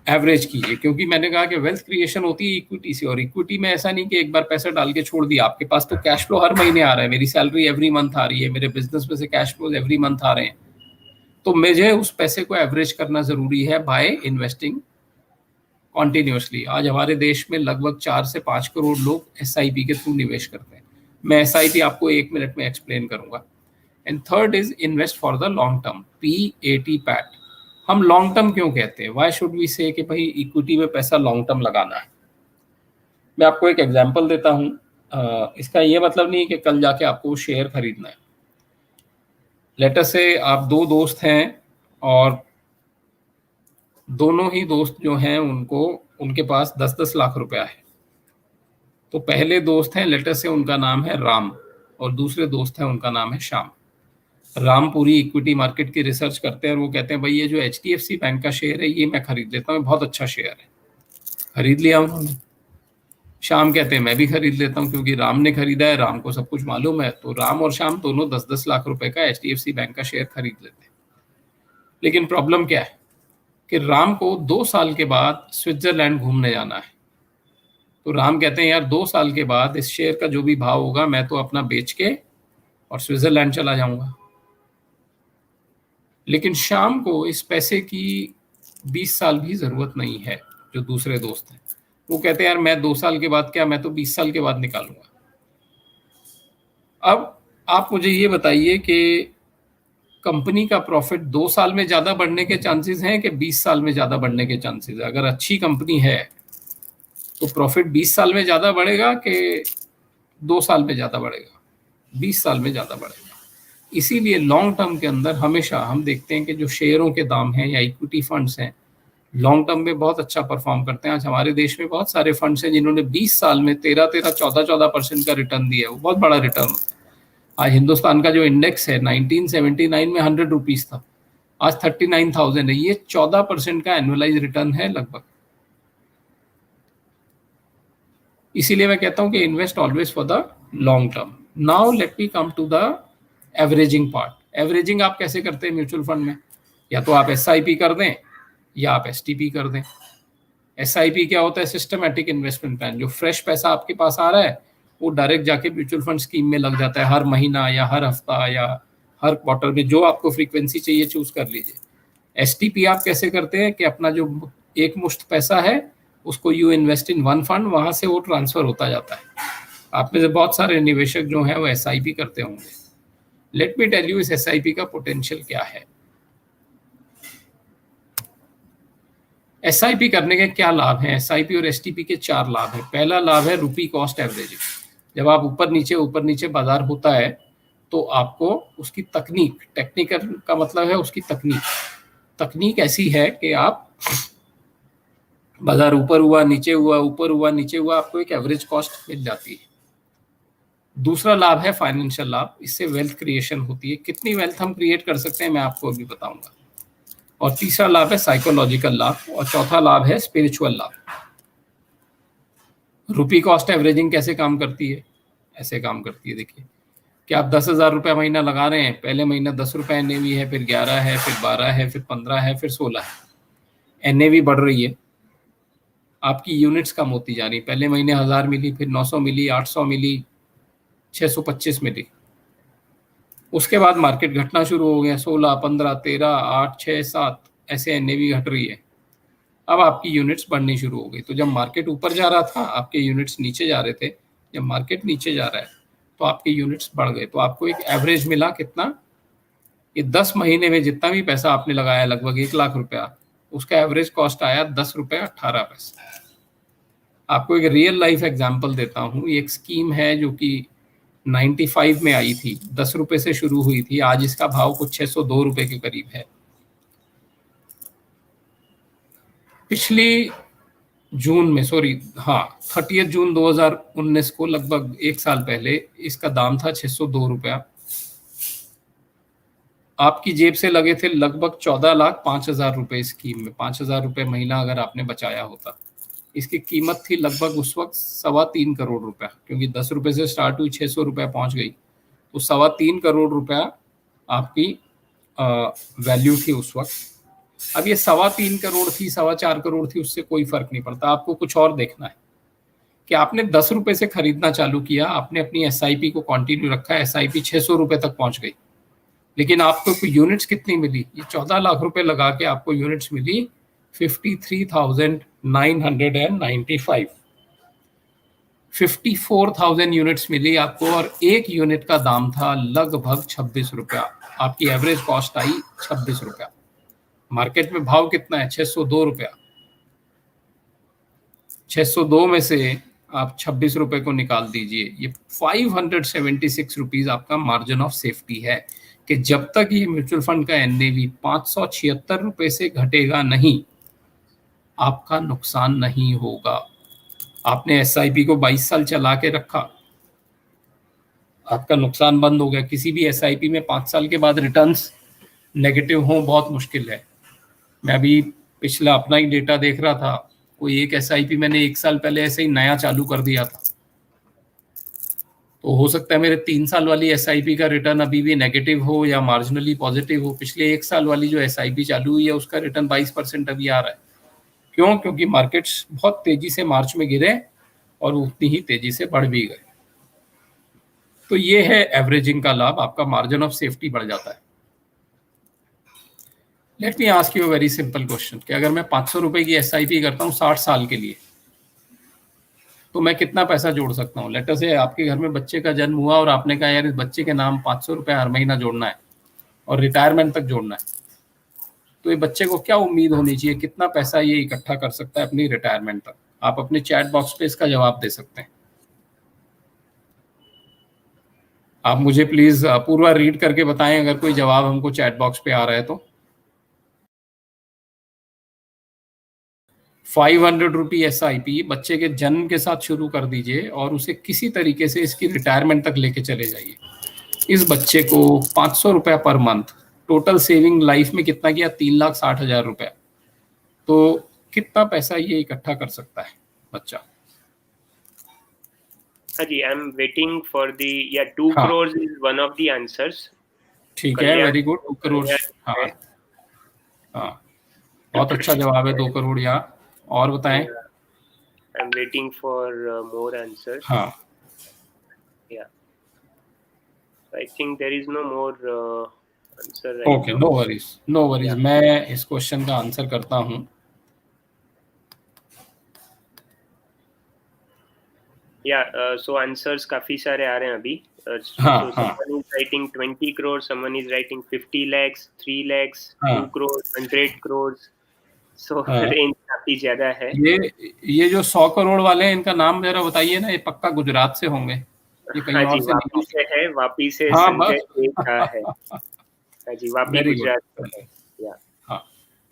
एवरेज कीजिए, क्योंकि मैंने कहा कि वेल्थ क्रिएशन होती है इक्विटी से, और इक्विटी में ऐसा नहीं कि एक बार पैसा डाल के छोड़ दिया। आपके पास तो कैश फ्लो हर महीने आ रहा है, मेरी सैलरी एवरी मंथ आ रही है, मेरे बिजनेस में से कैश फ्लो एवरी मंथ आ रहे हैं। तो मुझे उस पैसे को एवरेज करना जरूरी है बाय इन्वेस्टिंग कॉन्टिन्यूसली। आज हमारे देश में लगभग 4 से 5 करोड़ लोग SIP के थ्रू निवेश करते हैं। मैं SIP आपको 1 मिनट में एक्सप्लेन करूंगा। And third is invest for the long term, PAT। हम लॉन्ग टर्म क्यों कहते हैं? वाई शुड वी से कि भाई इक्विटी में पैसा लॉन्ग टर्म लगाना है। मैं आपको एक एग्जांपल देता हूं। इसका ये मतलब नहीं है कि कल जाके आपको शेयर खरीदना है। लेटर से आप 2 दोस्त हैं, और दोनों ही दोस्त जो हैं उनके पास 10-10 लाख रुपया है। तो पहले दोस्त हैं, लेटर से उनका नाम है राम, और दूसरे दोस्त हैं, उनका नाम है श्याम। राम पूरी इक्विटी मार्केट की रिसर्च करते हैं, और वो कहते हैं भाई ये जो HDFC बैंक का शेयर है, ये मैं खरीद लेता हूँ, बहुत अच्छा शेयर है। खरीद लिया उन्होंने। श्याम कहते हैं मैं भी खरीद लेता हूँ, क्योंकि राम ने खरीदा है, राम को सब कुछ मालूम है। तो राम और श्याम दोनों 10-10 लाख रुपए का HDFC बैंक का शेयर खरीद लेते हैं। लेकिन प्रॉब्लम क्या है कि राम को 2 साल के बाद स्विट्जरलैंड घूमने जाना है। तो राम कहते हैं यार 2 साल के बाद इस शेयर का जो भी भाव होगा, मैं तो अपना बेच के और स्विट्जरलैंड चला जाऊंगा। लेकिन श्याम को इस पैसे की 20 साल भी जरूरत नहीं है। जो दूसरे दोस्त हैं वो कहते हैं यार मैं 2 साल के बाद क्या, मैं तो 20 साल के बाद निकालूंगा। अब आप मुझे ये बताइए कि कंपनी का प्रॉफिट 2 साल में ज्यादा बढ़ने के चांसेस हैं कि 20 साल में ज्यादा बढ़ने के चांसेस है? अगर अच्छी कंपनी है तो प्रॉफिट 20 साल में ज्यादा बढ़ेगा कि 2 साल में ज्यादा बढ़ेगा? 20 साल में ज्यादा बढ़ेगा। इसीलिए लॉन्ग टर्म के अंदर हमेशा हम देखते हैं कि जो शेयरों के दाम हैं या इक्विटी फंड्स हैं, लॉन्ग टर्म में बहुत अच्छा परफॉर्म करते हैं। आज हमारे देश में बहुत सारे फंड्स हैं जिन्होंने 20 साल में 13-13, 14-14% का रिटर्न दिया है। वो बहुत बड़ा रिटर्न होता है। आज हिंदुस्तान का जो इंडेक्स है 1979 में 100 रुपीज था, आज 39,000 है। ये 14% का एनुअलाइज रिटर्न है लगभग। इसीलिए मैं कहता हूं कि invest always for the long term. Now let me come to the averaging part. Averaging आप कैसे करते हैं म्यूचुअल फंड में? या तो आप SIP कर दें या आप STP कर दें। SIP क्या होता है? Systematic investment plan. जो फ्रेश पैसा आपके पास आ रहा है वो डायरेक्ट जाके म्यूचुअल फंड स्कीम में लग जाता है, हर महीना या हर हफ्ता या हर क्वार्टर में, जो आपको फ्रीक्वेंसी चाहिए चूज कर लीजिए। एसटीपी आप कैसे करते हैं कि अपना जो एक मुश्त पैसा है उसको you invest in one fund, वहां से वो ट्रांसफर होता जाता है। आप में से बहुत सारे निवेशक जो हैं वो एसआईपी करते होंगे। लेट मी टेल यू इस एसआईपी का पोटेंशियल क्या है। एसआईपी करने के क्या लाभ हैं? एसआईपी और एसटीपी के 4 लाभ हैं। पहला लाभ है रुपी कॉस्ट एवरेजिंग। जब आप ऊपर नीचे बाजार होता है तो आपको उसकी तकनीक, टेक्निकल का मतलब है उसकी तकनीक ऐसी है कि आप बाजार ऊपर हुआ नीचे हुआ, ऊपर हुआ नीचे हुआ, आपको एक एवरेज कॉस्ट मिल जाती है। दूसरा लाभ है फाइनेंशियल लाभ, इससे वेल्थ क्रिएशन होती है। कितनी वेल्थ हम क्रिएट कर सकते हैं मैं आपको अभी बताऊंगा। और तीसरा लाभ है साइकोलॉजिकल लाभ, और चौथा लाभ है स्पिरिचुअल लाभ। रुपी कॉस्ट एवरेजिंग कैसे काम करती है? ऐसे काम करती है, देखिए कि आप 10,000 रुपये महीना लगा रहे हैं, पहले महीना 10 रुपये एनएवी है, फिर 11 है, फिर 12 है, फिर 15 है, फिर 16 है। एनएवी बढ़ रही है, आपकी यूनिट्स कम होती जा रही। पहले महीने 1000 मिली, फिर 900 मिली, 800 मिली, 625 मिली। उसके बाद मार्केट घटना शुरू हो गया, 16, 15, 13, 8, 6, 7 ऐसे एनएवी घट रही है। अब आपकी यूनिट्स बढ़नी शुरू हो गई। तो जब मार्केट ऊपर जा रहा था आपके यूनिट्स नीचे जा रहे थे, जब मार्केट नीचे जा रहा है तो आपके यूनिट्स बढ़ गए। तो आपको एक एवरेज मिला कितना, कि 10 महीने में जितना भी पैसा आपने लगाया, लगभग 1 लाख रुपया, उसका एवरेज कॉस्ट आया 10 रुपये 18 पैसे। आपको एक रियल लाइफ एग्जांपल देता हूँ। एक स्कीम है जो कि 95 में आई थी, 10 रुपए से शुरू हुई थी, आज इसका भाव कुछ 602 रुपए के करीब है। पिछली जून में, सॉरी हाँ, 30 जून 2019 को, लगभग 1 साल पहले, इसका दाम था 602 रुपया। आपकी जेब से लगे थे लगभग 14,05,000 रुपए स्कीम में। 5,000 रुपए महीना अगर आपने बचाया होता। इसकी कीमत थी लगभग उस वक्त 3.25 करोड़ रुपया, क्योंकि 10 रुपए से स्टार्ट हुई, 600 रुपया पहुंच गई, तो 3.25 करोड़ रुपया आपकी वैल्यू थी उस वक्त। अब ये 3.25 करोड़ थी, 4.25 करोड़ थी, उससे कोई फर्क नहीं पड़ता। आपको कुछ और देखना है कि आपने 10 रुपए से खरीदना चालू किया, आपने अपनी एसआईपी को कंटिन्यू रखा, एसआईपी 600 रुपए तक पहुंच गई, लेकिन आपको यूनिट्स कितनी मिली? ये 14 लाख रुपए लगा के आपको यूनिट्स मिली 53,995, 54,000 यूनिट्स मिली आपको, और एक यूनिट का दाम था लगभग 26 रुपया। आपकी एवरेज कॉस्ट आई 26 रुपया। मार्केट में भाव कितना है? 602 रुपया। 602 में से आप 26 रुपए को निकाल दीजिए, ये 576 रुपीज आपका मार्जिन ऑफ सेफ्टी है, कि जब तक ये म्यूचुअल फंड का एनएवी 576 रुपए से घटेगा नहीं, आपका नुकसान नहीं होगा। आपने एसआईपी को 22 साल चला के रखा, आपका नुकसान बंद हो गया। किसी भी एसआईपी में 5 साल के बाद रिटर्न्स नेगेटिव हो बहुत मुश्किल है। मैं अभी पिछला अपना ही डेटा देख रहा था, कोई एक एसआईपी मैंने 1 साल पहले ऐसे ही नया चालू कर दिया था, तो हो सकता है मेरे 3 साल वाली एसआईपी का रिटर्न अभी भी नेगेटिव हो या मार्जिनली पॉजिटिव हो। पिछले 1 साल वाली जो एसआईपी चालू हुई है उसका रिटर्न 22% अभी आ रहा है। क्यों? क्योंकि मार्केट्स बहुत तेजी से मार्च में गिरे और उतनी ही तेजी से बढ़ भी गए। तो ये है एवरेजिंग का लाभ, आपका मार्जिन ऑफ सेफ्टी बढ़ जाता है। Let me ask you a very simple question, कि अगर मैं 500 रुपए की एसआईपी करता हूँ 60 साल के लिए, तो मैं कितना पैसा जोड़ सकता हूँ? लेटर से आपके घर में बच्चे का जन्म हुआ और आपने कहा यार इस बच्चे के नाम 500 रुपये हर महीना जोड़ना है और रिटायरमेंट तक जोड़ना है, तो ये बच्चे को क्या उम्मीद होनी चाहिए, कितना पैसा ये इकट्ठा कर सकता है अपनी रिटायरमेंट तक? आप अपने चैट बॉक्स पे इसका जवाब दे सकते हैं। आप मुझे प्लीज पूरा रीड करके बताएं अगर कोई जवाब हमको चैट बॉक्स पे आ रहा है तो। 500 रुपी एसआईपी बच्चे के जन्म के साथ शुरू कर दीजिए और उसे किसी तरीके से इसकी रिटायरमेंट तक लेके चले जाइए। इस बच्चे को 500 रुपया per month, total saving life में कितना किया? 3,60,000 रुपया। तो कितना पैसा ये इकट्ठा कर सकता है बच्चा? हाँ जी, I am waiting for the, या 2 हाँ, crores is one of the answers. ठीक है, वेरी गुड, 2 करोड़। हाँ हाँ, बहुत अच्छा जवाब है, 2 करोड़। यहाँ और बताएं। I am waiting for more answers. हाँ, yeah I think there is no more answer right okay, now. No worries, no worries, Yeah. मैं इस क्वेश्चन का आंसर करता हूँ. So answers काफी सारे आ रहे हैं अभी. हाँ So हाँ someone is writing 20 crores, someone is writing 50 lakhs, 3 lakhs, 2 हाँ crores, 100 crores. So हाँ. रेंज काफी ज्यादा है. ये जो 100 करोड़ वाले हैं, इनका नाम जरा बताइए ना. ये पक्का गुजरात से होंगे, ये कहीं हाँ जी, और से नहीं वापी होंगे. से है, वापी से हाँ संजय बस. देव झा है. हाँ जी, वापी वेरी गुड. गुजरात से है. या हाँ,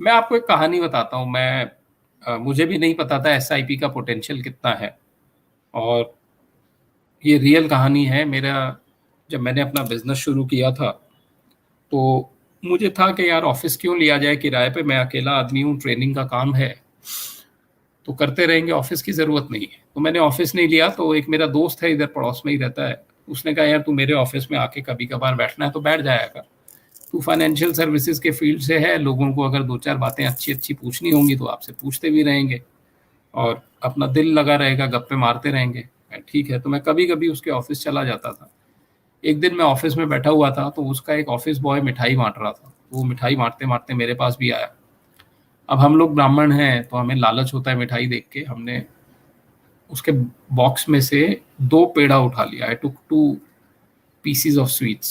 मैं आपको एक कहानी बताता हूँ. मुझे भी नहीं पता था एसआईपी का पोटेंशियल कितना है, और ये रियल कहानी है. जब मैंने अपना बिजनेस शुरू किया था, तो मुझे था कि यार ऑफिस क्यों लिया जाए किराए पे. मैं अकेला आदमी हूँ, ट्रेनिंग का काम है, तो करते रहेंगे, ऑफिस की ज़रूरत नहीं है. तो मैंने ऑफिस नहीं लिया. तो एक मेरा दोस्त है, इधर पड़ोस में ही रहता है, उसने कहा यार तू मेरे ऑफिस में आके कभी कभार बैठना है तो बैठ जाएगा. तू फाइनेंशियल सर्विसेज के फील्ड से है, लोगों को अगर दो चार बातें अच्छी अच्छी पूछनी होंगी तो आपसे पूछते भी रहेंगे, और अपना दिल लगा रहेगा, गप्पे मारते रहेंगे. ठीक है. तो मैं कभी कभी उसके ऑफिस चला जाता था. एक दिन मैं ऑफिस में बैठा हुआ था, तो उसका एक ऑफिस बॉय मिठाई बांट रहा था. वो मिठाई बांटते बांटते मेरे पास भी आया. अब हम लोग ब्राह्मण हैं, तो हमें लालच होता है मिठाई देख के. हमने उसके बॉक्स में से 2 पेड़ा उठा लिया. आई टुक 2 पीसीज ऑफ स्वीट्स.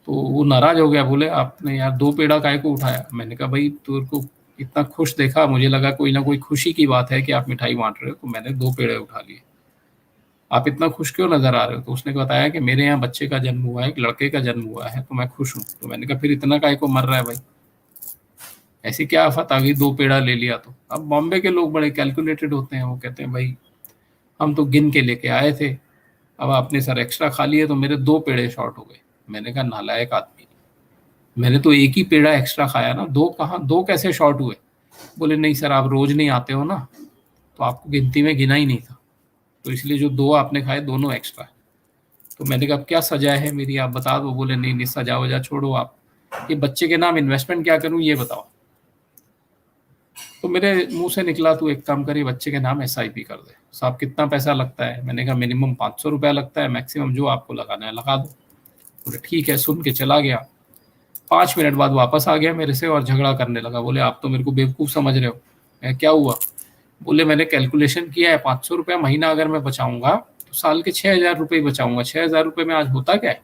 तो वो नाराज हो गया, बोले आपने यार 2 पेड़ा काहे को उठाया. मैंने कहा भाई तेरे को इतना खुश देखा, मुझे लगा कोई ना कोई खुशी की बात है कि आप मिठाई बांट रहे हो, तो मैंने 2 पेड़े उठा लिए. आप इतना खुश क्यों नजर आ रहे हो. तो उसने बताया कि मेरे यहाँ बच्चे का जन्म हुआ है, एक लड़के का जन्म हुआ है, तो मैं खुश हूँ. तो मैंने कहा फिर इतना काहे को मर रहा है भाई, ऐसी क्या आफत आ गई, 2 पेड़ा ले लिया. तो अब बॉम्बे के लोग बड़े कैलकुलेटेड होते हैं. वो कहते हैं भाई हम तो गिन के लेके आए थे, अब आपने सर एक्स्ट्रा खा लिए तो मेरे 2 पेड़े शॉर्ट हो गए. मैंने कहा नालायक आदमी, मैंने तो एक ही पेड़ा एक्स्ट्रा खाया ना, 2 कहाँ, 2 कैसे शॉर्ट हुए. बोले नहीं सर, आप रोज नहीं आते हो ना, तो आपको गिनती में गिना ही नहीं था, तो इसलिए जो 2 आपने खाए दोनों एक्स्ट्रा है. तो मैंने कहा क्या सजा है मेरी, आप बता दो. बोले नहीं नहीं, सजा वजा छोड़ो, आप ये बच्चे के नाम इन्वेस्टमेंट क्या करूं ये बताओ. तो मेरे मुंह से निकला तू एक काम करिए, बच्चे के नाम एसआईपी कर दे. साहब कितना पैसा लगता है. मैंने कहा मिनिमम 500 रुपया लगता है, मैक्सिमम जो आपको लगाना है लगा दो. बोले ठीक है. सुन के चला गया. 5 मिनट बाद वापस आ गया मेरे से और झगड़ा करने लगा. बोले आप तो मेरे को बेवकूफ़ समझ रहे हो. क्या हुआ. बोले मैंने कैलकुलेशन किया है, 500 रुपया महीना अगर मैं बचाऊंगा तो साल के 6,000 रुपये बचाऊंगा. 6,000 रुपये में आज होता क्या है.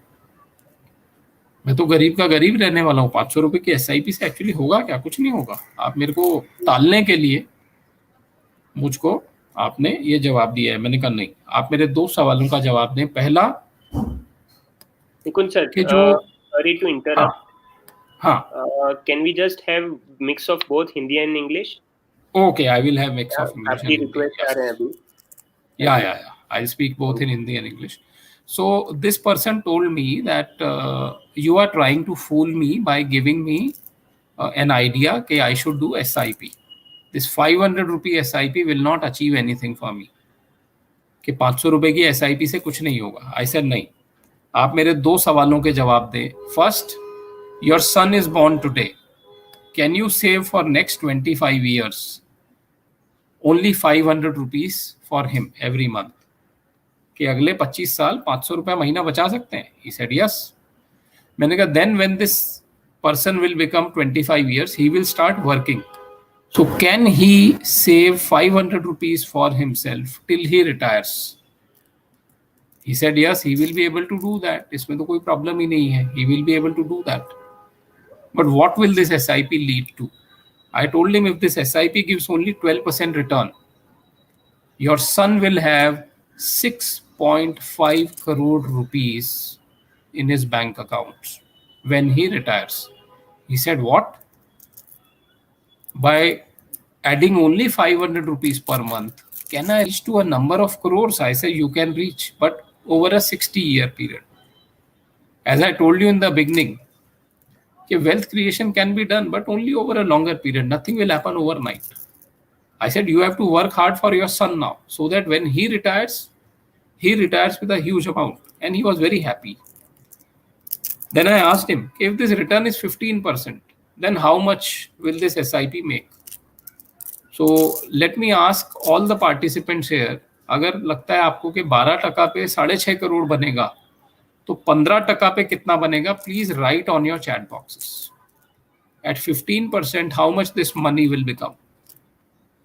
मैं तो गरीब का गरीब रहने वाला हूँ. 500 रुपये की एसआईपी से एक्चुअली होगा क्या, कुछ नहीं होगा. आप मेरे को टालने के लिए मुझको आपने ये जवाब दिया है. मैंने कहा नहीं, आप मेरे 2 सवालों का जवाब दें. पहला निकुंज सर, कि जो sorry to हाँ interrupt. हाँ Can we just have mix of both Hindi and English? Okay, I will have mix of English and काफी हिंदी. रिक्वेस्ट आ रहे हैं अभी. Yeah. I speak both in Hindi and English. So this person told me that you are trying to fool me by giving me an idea कि I should do SIP. This 500 rupee SIP will not achieve anything for me. कि 500 रुपए की SIP से कुछ नहीं होगा. I said नहीं. आप मेरे 2 सवालों के जवाब दें. First, your son is born today. Can you save for next 25 years only 500 rupees for him every month? कि अगले 25 साल 500 रुपया महीना बचा सकते हैं. He said yes. मैंने कहा then when this person will become 25 years he will start working. So can he save 500 rupees for himself till he retires? He said yes, he will be able to do that. इसमें तो कोई problem ही नहीं है. He will be able to do that. But what will this SIP lead to? I told him if this SIP gives only 12% return, your son will have 6.5 crore rupees in his bank accounts when he retires. He said, what? By adding only 500 rupees per month, can I reach to a number of crores? I said, you can reach, but over a 60-year period. As I told you in the beginning, wealth creation can be done, but only over a longer period. Nothing will happen overnight. I said, you have to work hard for your son now, so that when he retires with a huge amount. And he was very happy. Then I asked him, if this return is 15%, then how much will this SIP make? So let me ask all the participants here, अगर लगता है आपको कि 12% पे 6.5 करोड़ बनेगा, तो 15% पे कितना बनेगा? Please right on your chat boxes. At 15%, how much this money will become?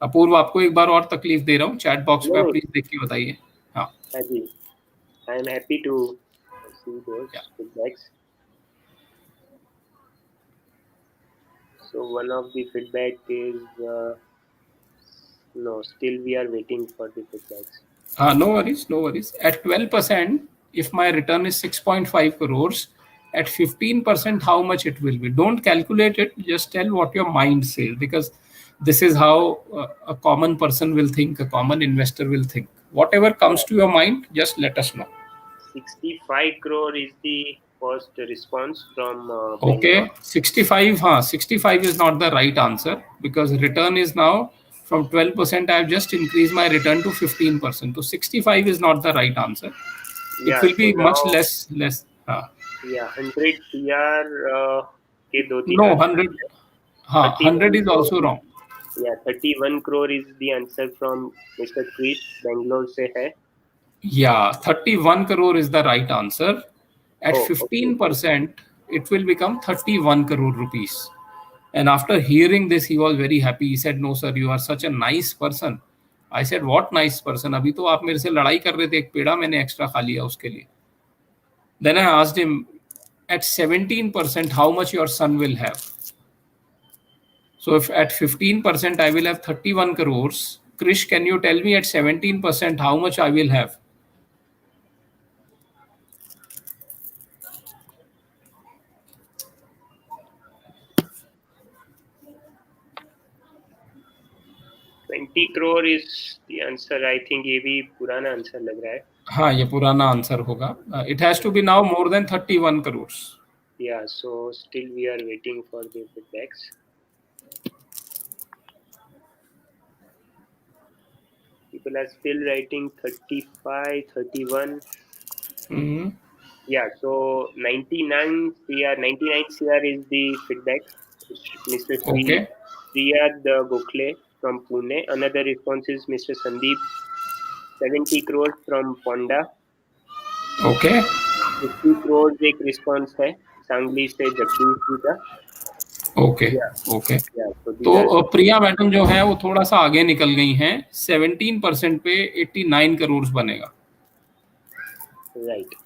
अपूर्व, आपको एक बार और तकलीफ दे रहा हूँ, चैट बॉक्स पे No, आप no, प्लीज देख के बताइए. हाँ. Happy. I am happy to see those Yeah. feedbacks. So one of the feedback is no, still we are waiting for the feedbacks. No worries, no worries. At 12%, if my return is 6.5 crores, at 15%, how much it will be? Don't calculate it, just tell what your mind says, because this is how a common person will think, a common investor will think. Whatever comes to your mind, just let us know. 65 crore is the first response from Okay, Bangalore. 65, 65 is not the right answer, because return is now from 12%, I have just increased my return to 15%. So 65 is not the right answer. It Yeah, will so be much now, less. yeah, 100 CR के दो तीन No, answer 100, है. 100 31 is crore, also wrong. yeah, 31 crore is the answer from Mr. Krish, Bangalore से है. Yeah, 31 crore is the right answer. At Oh, okay. 15%, it will become 31 crore rupees. And after hearing this, he was very happy. He said, "No, sir, you are such a nice person." I said, "What nice person? अभी तो आप मेरे से लड़ाई कर रहे थे, एक पेड़ा मैंने एक्स्ट्रा खा लिया उसके लिए." Then I asked him, at 17%, how much your son will have? So if at 15% I will have 31 crores, Krish, can you tell me at 17% how much I will have? Twenty crore is the answer. I think ये भी पुराना answer लग रहा है. हाँ, ये पुराना answer होगा. It has to be now more than 31 crores. Yeah, so still we are waiting for the feedbacks. People are still writing 35, 31. Mhm. Yeah, so 99 CR, 99 CR is the feedback. Mr. Okay. Shriyad Gokhale from Pune. Another response is Mr. Sandeep, 70 crores from Ponda. Okay. 50 crores एक response है सांगली से जगदीश जी का. Okay. Yeah, okay. yeah. So these are तो प्रिया madam जो है वो थोड़ा सा आगे निकल गई हैं. 17% पे 89 करोड़ बनेगा. right.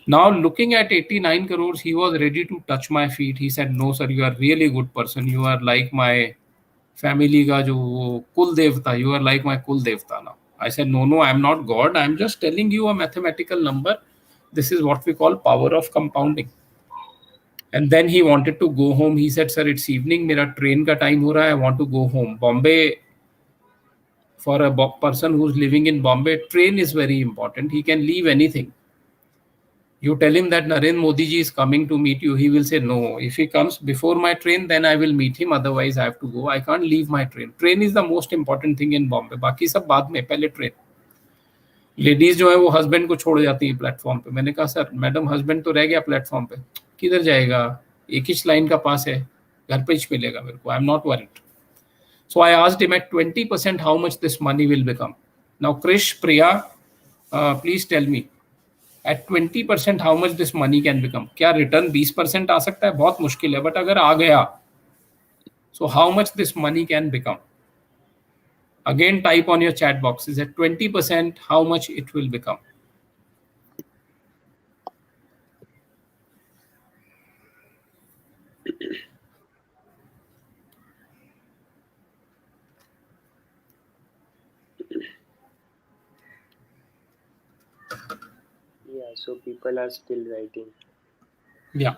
Now looking at 89 crores, he was ready to touch my feet. He said, "No, sir, you are really good person. You are like my family का जो वो कुल देवता. You are like my कुल देवता now." I said, "No, no, I am not God. I am just telling you a mathematical number. This is what we call power of compounding." And then he wanted to go home. He said, "Sir, it's evening. मेरा train का time हो रहा है. I want to go home." Bombay, for a person who's living in Bombay, train is very important. He can leave anything. You tell him that Narendra Modi ji is coming to meet you, he will say no. If he comes before my train, then I will meet him. Otherwise, I have to go. I can't leave my train. Train is the most important thing in Bombay. बाकी सब बाद में, पहले train. Ladies जो है वो husband को छोड़ जाती है प्लेटफॉर्म पे. मैंने कहा, सर मैडम हस्बैंड तो रह गया प्लेटफॉर्म पे. किधर जाएगा? एक ही लाइन का पास है, घर पे ही मिलेगा मेरे को. I am not worried. So I asked him at 20% how much this money will become. Now, Krish, Priya, please tell me, at 20% how much this money can become? क्या रिटर्न 20% आ सकता है? बहुत मुश्किल है, बट अगर आ गया, so how much this money can become? Again, type on your chat boxes at 20% how much it will become. Yeah, so people are still writing. Yeah.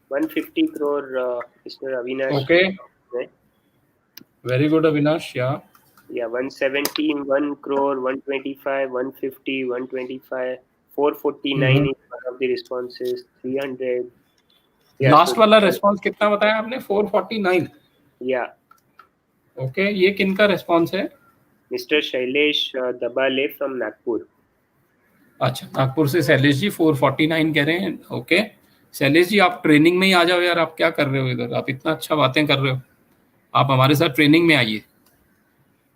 150 crore, Mr. Avinash. Okay. Right? Very good, Avinash. Yeah. Yeah, 170, 1 crore, 125, 150, 125, 449 is one of the responses, 300. Yeah, last so वाला response कितना बताया आपने? 449. yeah, okay, ये किनका response है? Mr. Shailesh Dabale from Nagpur. अच्छा, नागपुर से शैलेश जी 449 कह रहे हैं. ओके, शैलेश जी आप ट्रेनिंग में ही आ जाओ यार. आप क्या कर रहे हो इधर? आप इतना अच्छा बातें कर रहे हो, आप हमारे साथ ट्रेनिंग में आइए.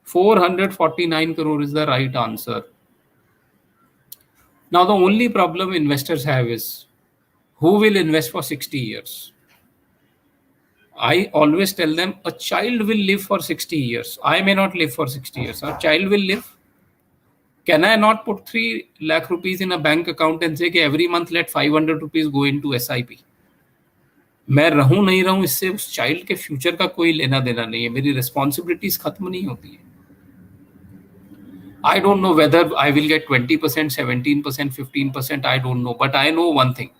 449 crore is the right answer. Now, the only problem investors have is who will invest for 60 years? I always tell them a child will live for 60 years. I may not live for 60 years. A child will live. Can I not put 3 lakh rupees in a bank account and say कि every month let 500 rupees go into SIP? मैं रहूं नहीं रहूं इससे उस child के future का कोई लेना देना नहीं है. मेरी रिस्पॉन्सिबिलिटीज खत्म नहीं होती है. I don't know whether I will get 20%, 17%, 15%. I don't know. But I know one thing.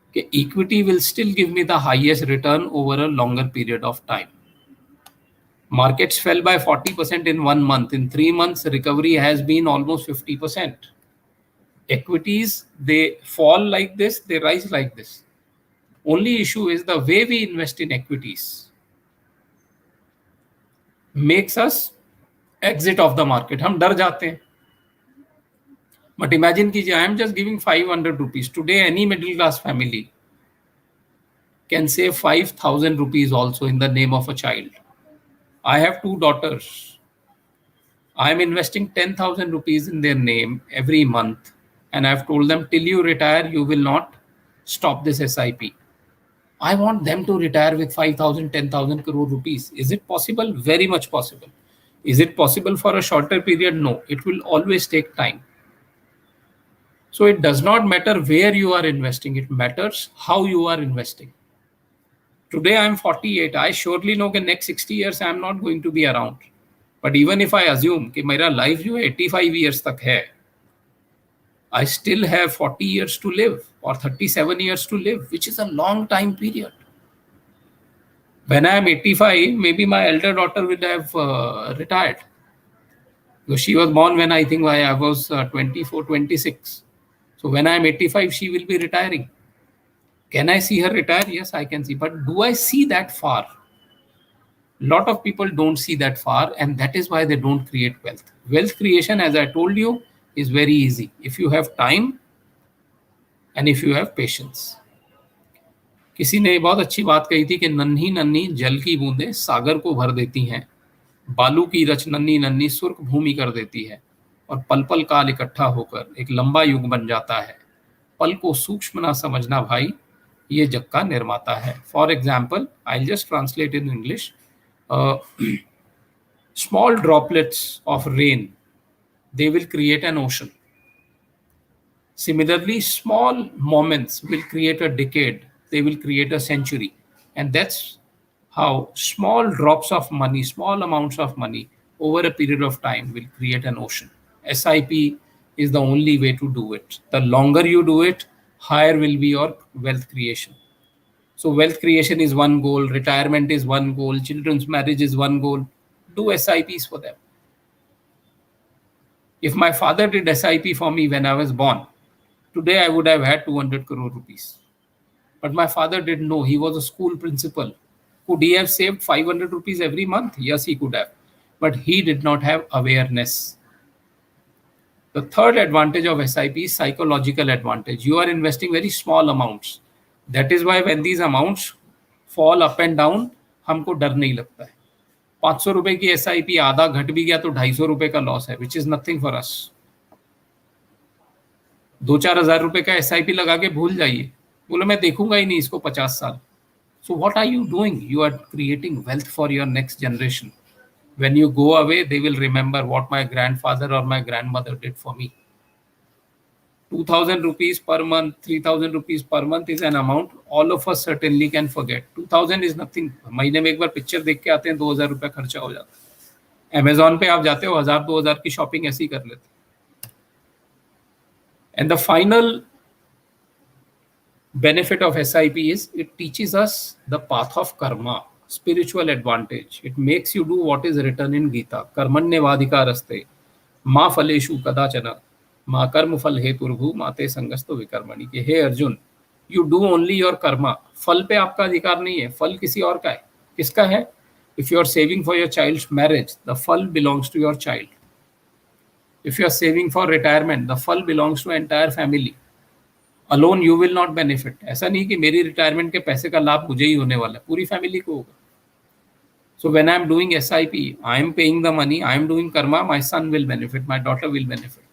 Okay, equity will still give me the highest return over a longer period of time. Markets fell by 40% in 1 month. In 3 months, recovery has been almost 50%. Equities, they fall like this, they rise like this. Only issue is the way we invest in equities makes us exit of the market. हम डर जाते हैं. But imagine कीजिए, I am just giving 500 rupees. Today, any middle class family can save 5,000 rupees also in the name of a child. I have 2 daughters. I am investing 10,000 rupees in their name every month. And I've told them, till you retire, you will not stop this SIP. I want them to retire with 5,000, 10,000 crore rupees. Is it possible? Very much possible. Is it possible for a shorter period? No. It will always take time. So it does not matter where you are investing. It matters how you are investing. Today I am 48. I surely know that next 60 years I am not going to be around. But even if I assume कि मेरा life जो है 85 years तक है, I still have 40 years to live or 37 years to live, which is a long time period. When I am 85, maybe my elder daughter will have retired. Because she was born when I think I was 24, 26. So when I am 85, she will be retiring. Can I see her retire? Yes, I can see. But do I see that far? A lot of people don't see that far, and that is why they don't create wealth. Wealth creation, as I told you, is very easy if you have time and if you have patience. किसी ने बहुत अच्छी बात कही थी कि नन्ही नन्ही जल की बूंदें सागर को भर देती हैं, बालू की रच नन्ही नन्ही सुर्ख भूमि कर देती है, और पल पल काल इकट्ठा होकर एक लंबा युग बन जाता है. पल को सूक्ष्म ना समझना भाई, ये जग का निर्माता है. For example, I will just translate in English. Small droplets of rain, they will create an ocean. Similarly, small moments will create a decade, they will create a century. And that's how small drops of money, small amounts of money over a period of time will create an ocean. SIP is the only way to do it. The longer you do it, higher will be your wealth creation. So wealth creation is one goal, retirement is one goal, children's marriage is one goal. Do SIPs for them. If my father did SIP for me when I was born, today I would have had 200 crore rupees. But my father didn't know. He was a school principal. Could he have saved 500 rupees every month? Yes, he could have. But he did not have awareness. The third advantage of SIP is psychological advantage. You are investing very small amounts. That is why when these amounts fall up and down, हमको डर नहीं लगता है. 500 रुपए की SIP आधा घट भी गया तो 250 रुपए का लॉस है, which is nothing for us. 2-4 हजार रुपए का SIP लगा के भूल जाइए, बोले मैं देखूंगा ही नहीं इसको 50 साल. So what are you doing? You are creating wealth for your next generation. When you go away, they will remember what my grandfather or my grandmother did for me. 2,000 rupees per month, 3,000 rupees per month is an amount all of us certainly can forget. 2,000 is nothing. महीने में एक बार picture देख के आते हैं, 2,000 रुपया खर्चा हो जाता है. Amazon पे आप जाते हो, 1,000-2,000 की शॉपिंग ऐसी कर लेते. And the final benefit of SIP is it teaches us the path of karma, spiritual advantage. It makes you do what is written in Gita. कर्मण्येवाधिकारस्ते मा फलेषु कदाचन मा कर्म फल हेतुर्भु माते संगस्तो विकर्मणि. के हे Arjun, you do only your karma. फल पे आपका अधिकार नहीं है, फल किसी और का है. किसका है? If you are saving for your child's marriage, the phal belongs to your child. If you are saving for retirement, the fund belongs to entire family. Alone you will not benefit. ऐसा नहीं कि मेरी रिटायरमेंट के पैसे का लाभ मुझे ही होने वाला है, पूरी फैमिली को होगा. So when I am doing SIP, I am paying the money, I am doing karma, my son will benefit, my daughter will benefit.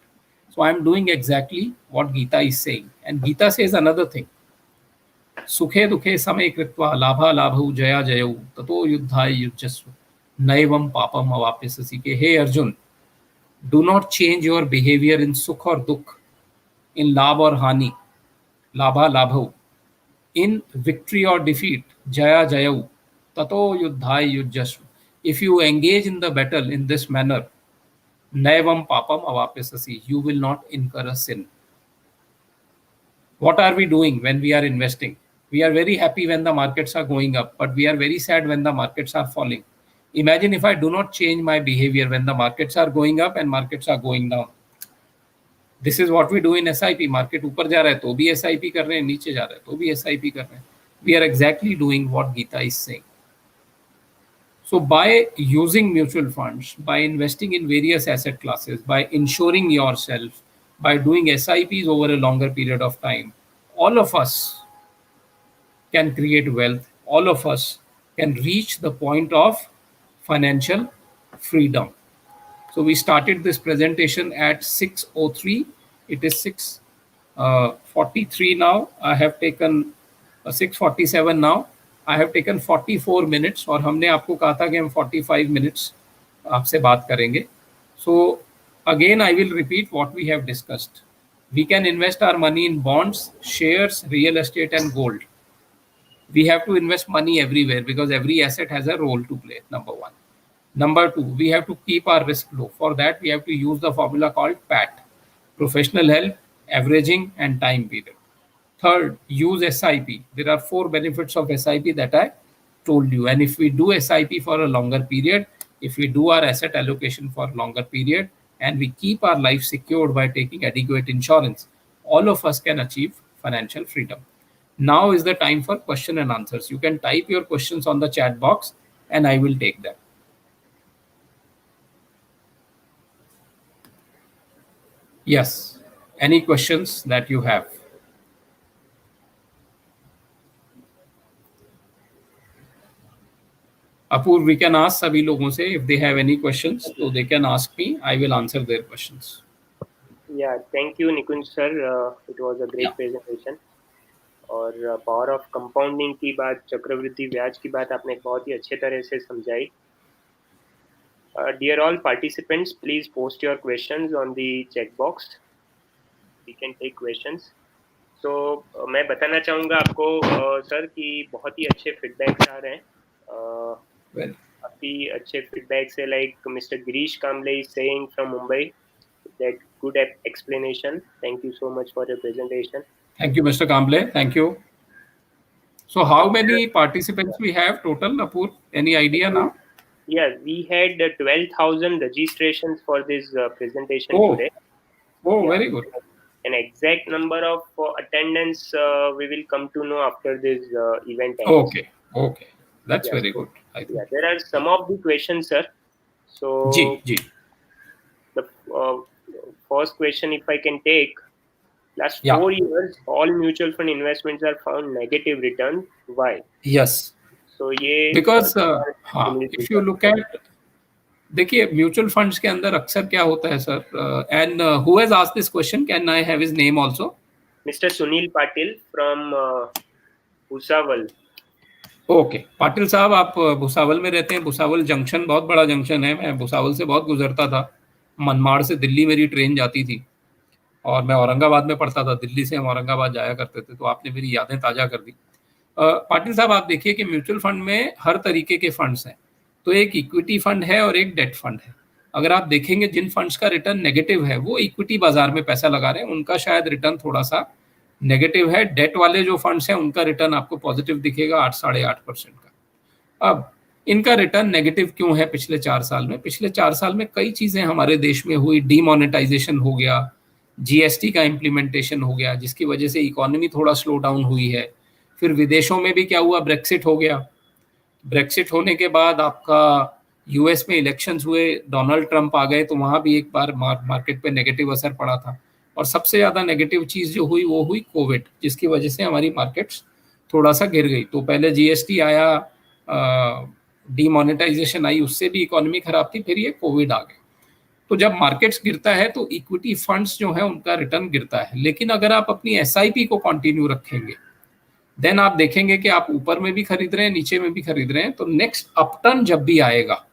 So I'm doing exactly what Gita is saying. And Gita says another thing. सुखे दुखे समय कृत्वा लाभा लाभौ जया जयौ ततो युद्धाय युज्यस्व नैवं पापम अवाप्यसि के हे Arjun, do not change your behavior in sukh or dukh, in labh or hani, labha labhau, in victory or defeat, jaya jayau, tato yuddhai yujjasva. If you engage in the battle in this manner, naivam papam avapyasasi, you will not incur a sin. What are we doing when we are investing? We are very happy when the markets are going up, but we are very sad when the markets are falling. Imagine if I do not change my behavior when the markets are going up and markets are going down. This is what we do in SIP. Market ऊपर जा रहा है तो भी SIP कर रहे हैं, नीचे जा रहा है तो भी SIP कर रहे हैं. We are exactly doing what Gita is saying. So by using mutual funds, by investing in various asset classes, by insuring yourself, by doing SIPs over a longer period of time, all of us can create wealth. All of us can reach the point of financial freedom. So we started this presentation at 6:03. It is 6:43 now. I have taken 6:47 now. I have taken 44 minutes और हमने आपको कहा था कि हम 45 minutes आपसे बात करेंगे. So again I will repeat what we have discussed. We can invest our money in bonds, shares, real estate and gold. We have to invest money everywhere because every asset has a role to play, number one. Number two, we have to keep our risk low. For that, we have to use the formula called PAT, professional help, averaging, and time period. Third, use SIP. There are 4 benefits of SIP that I told you. And if we do SIP for a longer period, if we do our asset allocation for a longer period, and we keep our life secured by taking adequate insurance, all of us can achieve financial freedom. Now is the time for question and answers. You can type your questions on the chat box and I will take them. Yes. Any questions that you have? Apurv, we can ask सभी लोगों से if they have any questions, so they can ask me. I will answer their questions. Yeah, thank you, Nikunj sir. It was a great presentation. और power of compounding की बात, चक्रवृद्धि ब्याज की बात आपने बहुत ही अच्छे तरह से समझाई. Dear all participants, please post your questions on the chat box. We can take questions. So मैं बताना चाहूँगा आपको सर कि बहुत ही अच्छे फीडबैक्स आ रहे हैं. काफ़ी अच्छे फीडबैक्स है. Like mister Girish Kamle is saying from Mumbai that good explanation. Thank you so much for your presentation. Thank you, Mr. Kamble. Thank you. So how many participants we have total, Apurv? Any idea now? Yeah, we had 12,000 registrations for this presentation today. Oh, very good. An exact number of attendance we will come to know after this event ends. Okay. That's very good. I think. Yeah, there are some of the questions, sir. So the first question, if I can take, last 4 years, all mutual fund investments are found negative return. Why? Yes. So ये because if you look at, देखिए mutual funds के अंदर अक्सर क्या होता है sir, and who has asked this question, can I have his name also? Mister Sunil Patil from Bhusawal. Okay, Patil साहब आप भुसावल में रहते हैं. भुसावल जंक्शन बहुत बड़ा जंक्शन है. मैं भुसावल से बहुत गुजरता था. मनमाड़ से दिल्ली मेरी ट्रेन जाती थी और मैं औरंगाबाद में पढ़ता था. दिल्ली से हम औरंगाबाद जाया करते थे. तो आपने मेरी यादें ताज़ा कर दी. पाटिल साहब आप देखिए कि म्यूचुअल फंड में हर तरीके के फंड्स हैं. तो एक इक्विटी फंड है और एक डेट फंड है. अगर आप देखेंगे जिन फंड्स का रिटर्न नेगेटिव है वो इक्विटी बाजार में पैसा लगा रहे हैं, उनका शायद रिटर्न थोड़ा सा नेगेटिव है. डेट वाले जो फंड्स हैं उनका रिटर्न आपको पॉजिटिव दिखेगा 8-8.5% का. अब इनका रिटर्न नेगेटिव क्यों है पिछले 4 साल में? पिछले 4 साल में कई चीजें हमारे देश में हुई. डीमोनेटाइजेशन हो गया, जीएसटी का इम्प्लीमेंटेशन हो गया, जिसकी वजह से इकोनॉमी थोड़ा स्लो डाउन हुई है. फिर विदेशों में भी क्या हुआ, ब्रेक्सिट हो गया. ब्रेक्सिट होने के बाद आपका यूएस में इलेक्शंस हुए, डोनाल्ड ट्रंप आ गए, तो वहां भी एक बार मार्केट पे नेगेटिव असर पड़ा था. और सबसे ज्यादा नेगेटिव चीज जो हुई वो हुई कोविड, जिसकी वजह से हमारी मार्केट्स थोड़ा सा गिर गई. तो पहले जीएसटी आया, डीमोनेटाइजेशन आई, उससे भी इकोनॉमी खराब थी. फिर ये कोविड आ गया. तो जब मार्केट्स गिरता है तो इक्विटी फंड्स जो है उनका रिटर्न गिरता है। लेकिन अगर आप अपनी एसआईपी को कंटिन्यू रखेंगे, देन आप देखेंगे कि आप ऊपर में भी खरीद रहे हैं, नीचे में भी खरीद रहे हैं, तो नेक्स्ट अपटर्न जब भी आएगा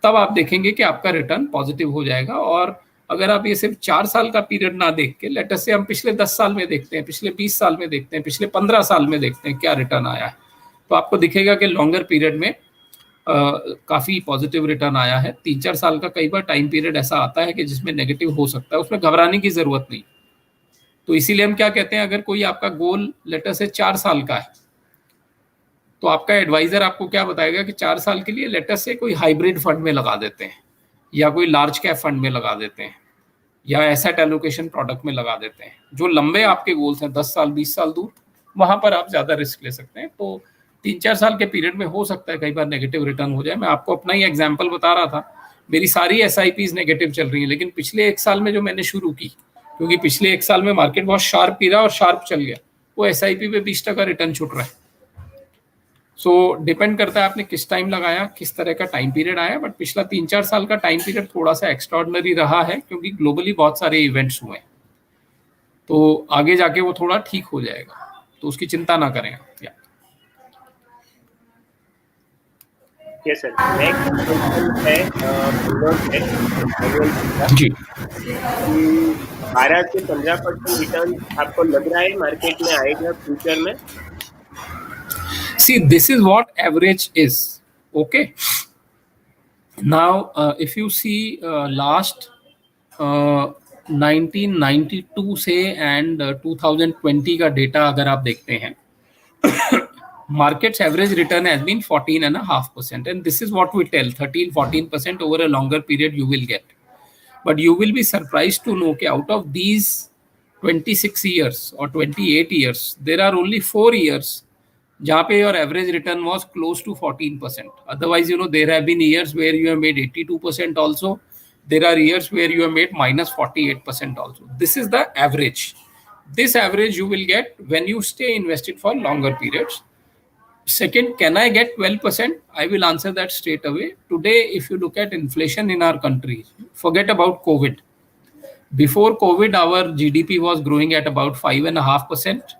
तब आप देखेंगे कि आपका रिटर्न पॉजिटिव हो जाएगा। और अगर आप ये सिर्फ 4 साल का पीरियड ना देख के, लेट अस से हम पिछले 10 साल में देखते हैं, पिछले 20 साल में देखते हैं, पिछले 15 साल में देखते हैं क्या रिटर्न आया है, तो आपको दिखेगा कि लॉन्गर पीरियड में काफ़ी पॉजिटिव रिटर्न आया है। 3-4 साल का कई बार टाइम पीरियड ऐसा आता है कि जिसमें नेगेटिव हो सकता है, उसमें घबराने की ज़रूरत नहीं। तो इसीलिए हम क्या कहते हैं, अगर कोई आपका गोल लेटर से 4 साल का है, तो आपका एडवाइजर आपको क्या बताएगा कि 4 साल के लिए लेटर से कोई हाइब्रिड फंड में लगा देते हैं, या कोई लार्ज कैप फंड में लगा देते हैं, या एसेट एलोकेशन प्रोडक्ट में लगा देते हैं। जो लंबे आपके गोल्स हैं 10 साल 20 साल दूर, वहां पर आप ज़्यादा रिस्क ले सकते हैं। तो 3-4 साल के पीरियड में हो सकता है कई बार नेगेटिव रिटर्न हो जाए। मैं आपको अपना ही एग्जाम्पल बता रहा था, मेरी सारी एसआईपीज नेगेटिव चल रही हैं, लेकिन पिछले 1 साल में जो मैंने शुरू की, क्योंकि पिछले 1 साल में मार्केट बहुत शार्प गिरा और शार्प चल गया, वो एसआईपी पे 20% रिटर्न छूट रहा है। सो डिपेंड करता है आपने किस टाइम लगाया, किस तरह का टाइम पीरियड आया। बट पिछला 3-4 साल का टाइम पीरियड थोड़ा सा एक्स्ट्रॉर्डनरी रहा है, क्योंकि ग्लोबली बहुत सारे इवेंट्स हुए हैं, तो आगे जाके वो थोड़ा ठीक हो जाएगा, तो उसकी चिंता ना करें आप। यस सर, नेक्स्ट क्वेश्चन है जी, 12 से 15% रिटर्न आपको लग रहा है मार्केट में आएगा फ्यूचर में? see, this is what average is. Okay, now if you see last 1992 से एंड 2020 का डेटा अगर आप देखते हैं, market's average return has been 14.5%, and this is what we tell, 13-14% over a longer period you will get. But you will be surprised to know that out of these 26 years or 28 years, there are only 4 years जहाँ पे your average return was close to 14%. Otherwise, there have been years where you have made 82% also. There are years where you have made minus 48% also. This is the average. This average you will get when you stay invested for longer periods. Second, can I get 12%? I will answer that straight away. Today, if you look at inflation in our country, forget about COVID. Before COVID, our GDP was growing at about 5.5%.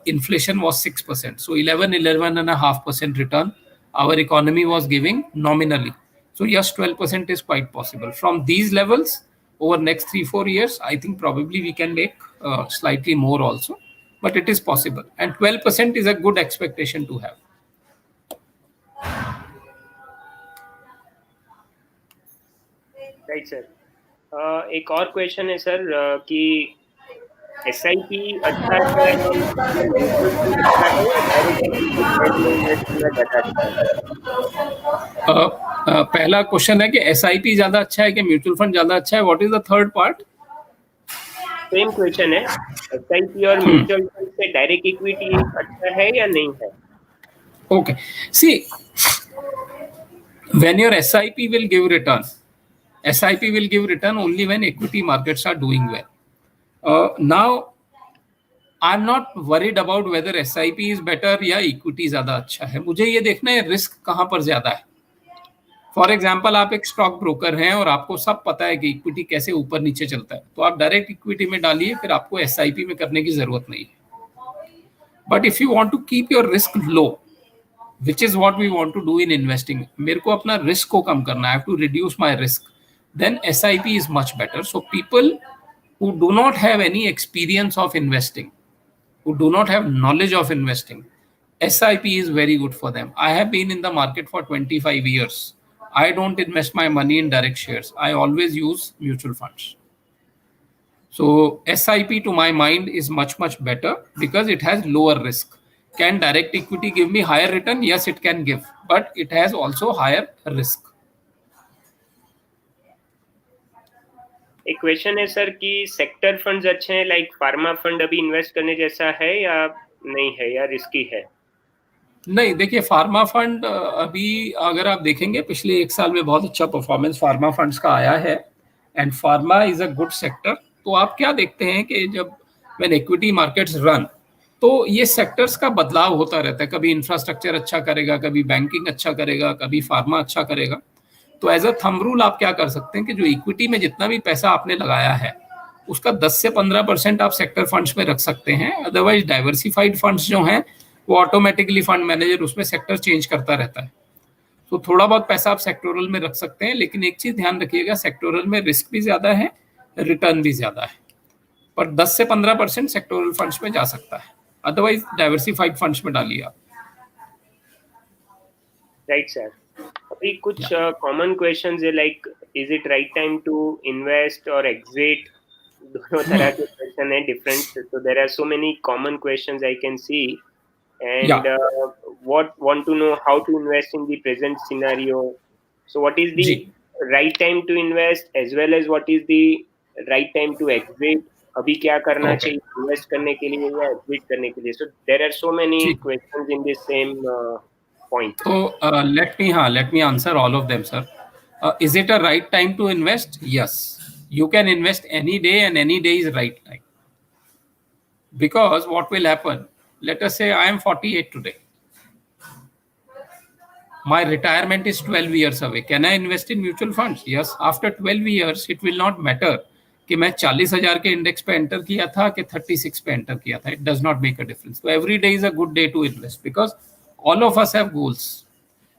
Inflation was 6%. So 11.5% return our economy was giving nominally. So yes, 12% is quite possible. From these levels, over next 3-4 years, I think probably we can make slightly more also. But it is possible. And 12% is a good expectation to have. Right sir, एक और question है sir कि SIP अच्छा है या mutual fund अच्छा है या डायरेक्ट में इन्वेस्ट करना ज्यादा अच्छा है? पहला क्वेश्चन है कि एसआईपी ज्यादा अच्छा है कि म्यूचुअल फंड ज्यादा अच्छा है। What is the third part? Same question है, एसआईपी और म्यूचुअल फंड से डायरेक्ट इक्विटी अच्छा है या नहीं है? Okay. See, when your SIP will give return, SIP will give return only when equity markets are doing well. Now, I'm not worried about whether SIP is better या equity ज्यादा अच्छा है। मुझे ये देखना है रिस्क कहाँ पर ज्यादा है। फॉर एग्जाम्पल, आप एक स्टॉक ब्रोकर हैं और आपको सब पता है कि इक्विटी कैसे ऊपर नीचे चलता है, तो आप डायरेक्ट इक्विटी में डालिए, फिर आपको SIP में करने की जरूरत नहीं है। But if you want to keep your risk low, which is what we want to do in investing, मेरे को अपना रिस्क को कम करना है, I have to reduce my risk, then SIP is much better. So people who do not have any experience of investing, who do not have knowledge of investing, SIP is very good for them. I have been in the market for 25 years. I don't invest my money in direct shares. I always use mutual funds. So SIP to my mind is much better because it has lower risk. Can direct equity give me higher return? Yes, it can give, but it has also higher risk. एक question है sir कि sector funds अच्छे हैं, like pharma fund अभी invest करने जैसा है या नहीं है, या रिस्की है? नहीं, देखिए, फार्मा फंड अभी अगर आप देखेंगे पिछले 1 साल में बहुत अच्छा परफॉर्मेंस फार्मा फंड्स का आया है, and pharma is a good sector. तो आप क्या देखते हैं कि जब व्हेन इक्विटी मार्केट्स रन, तो ये सेक्टर्स का बदलाव होता रहता है। कभी इंफ्रास्ट्रक्चर अच्छा करेगा, कभी बैंकिंग अच्छा करेगा, कभी फार्मा अच्छा करेगा। तो एज अ थंब रूल आप क्या कर सकते हैं कि जो इक्विटी में जितना भी पैसा आपने लगाया है उसका 10 से 15% आप सेक्टर फंड्स में रख सकते हैं. अदरवाइज डाइवर्सिफाइड फंड्स जो हैं वो ऑटोमेटिकली फंड मैनेजर उसमें सेक्टर चेंज करता रहता है. तो थोड़ा बहुत पैसा आप सेक्टोरल में रख सकते हैं, लेकिन एक चीज ध्यान रखिएगा, सेक्टोरल में रिस्क भी ज्यादा है, रिटर्न भी ज्यादा है. पर 10 से 15% सेक्टोरल फंड्स में जा सकता है. अदरवाइज डाइवर्सिफाइड फंड्स में डालिए आप. Right sir. अभी कुछ Yeah. कॉमन क्वेश्चंस है, like is it right time to invest or exit? दोनों तरह के क्वेश्चन है different. So there are so many common questions I can see, and Yeah. what want to know how to invest in the present scenario. So what is the जी. right time to invest as well as what is the right time to exit? अभी क्या करना Okay. चाहिए invest करने के लिए या exit करने के लिए? So there are so many ji. questions in this same point. So let me answer all of them, sir. Is it a right time to invest? Yes. You can invest any day, and any day is right time. Because what will happen? Let us say I am 48 today. My retirement is 12 years away. Can I invest in mutual funds? Yes. After 12 years, it will not matter कि मैं 40,000 के index पे enter किया था कि 36 पे enter किया था. It does not make a difference. So every day is a good day to invest because all of us have goals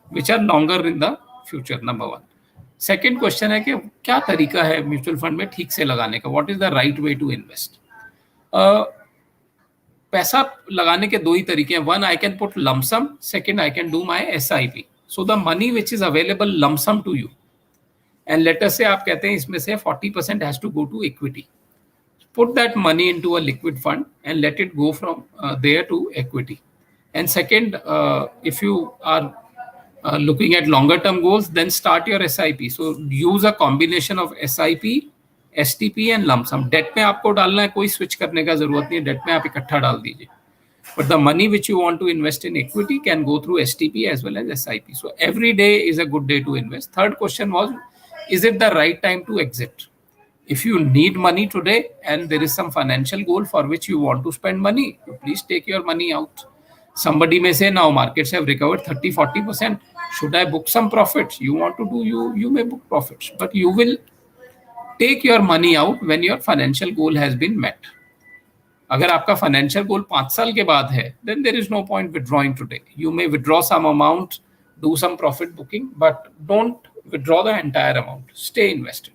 which are longer in the future. Number one. Second question है कि क्या तरीका है mutual fund में ठीक से लगाने का. What is the right way to invest. पैसा लगाने के दो ही तरीके हैं. One, I can put lumpsum. Second, I can do my SIP. So the money which is available lumpsum to you, and let us say आप कहते हैं इसमें से 40% has to go to equity. Put that money into a liquid fund and let it go from there to equity. And second, if you are looking at longer term goals, then start your SIP. So use a combination of SIP, STP and lump sum. Debt में आपको डालना है, कोई switch करने का जरूरत नहीं है. Debt में आप इकट्ठा डाल दीजिए. But the money which you want to invest in equity can go through STP as well as SIP. So every day is a good day to invest. Third question was, is it the right time to exit? If you need money today and there is some financial goal for which you want to spend money, please take your money out. Somebody may say now markets have recovered 30-40%. Should I book some profits? You want to do, you may book profits, but you will take your money out when your financial goal has been met. अगर आपका financial goal 5 साल के बाद है, then there is no point withdrawing today. You may withdraw some amount, do some profit booking, but don't withdraw the entire amount. Stay invested.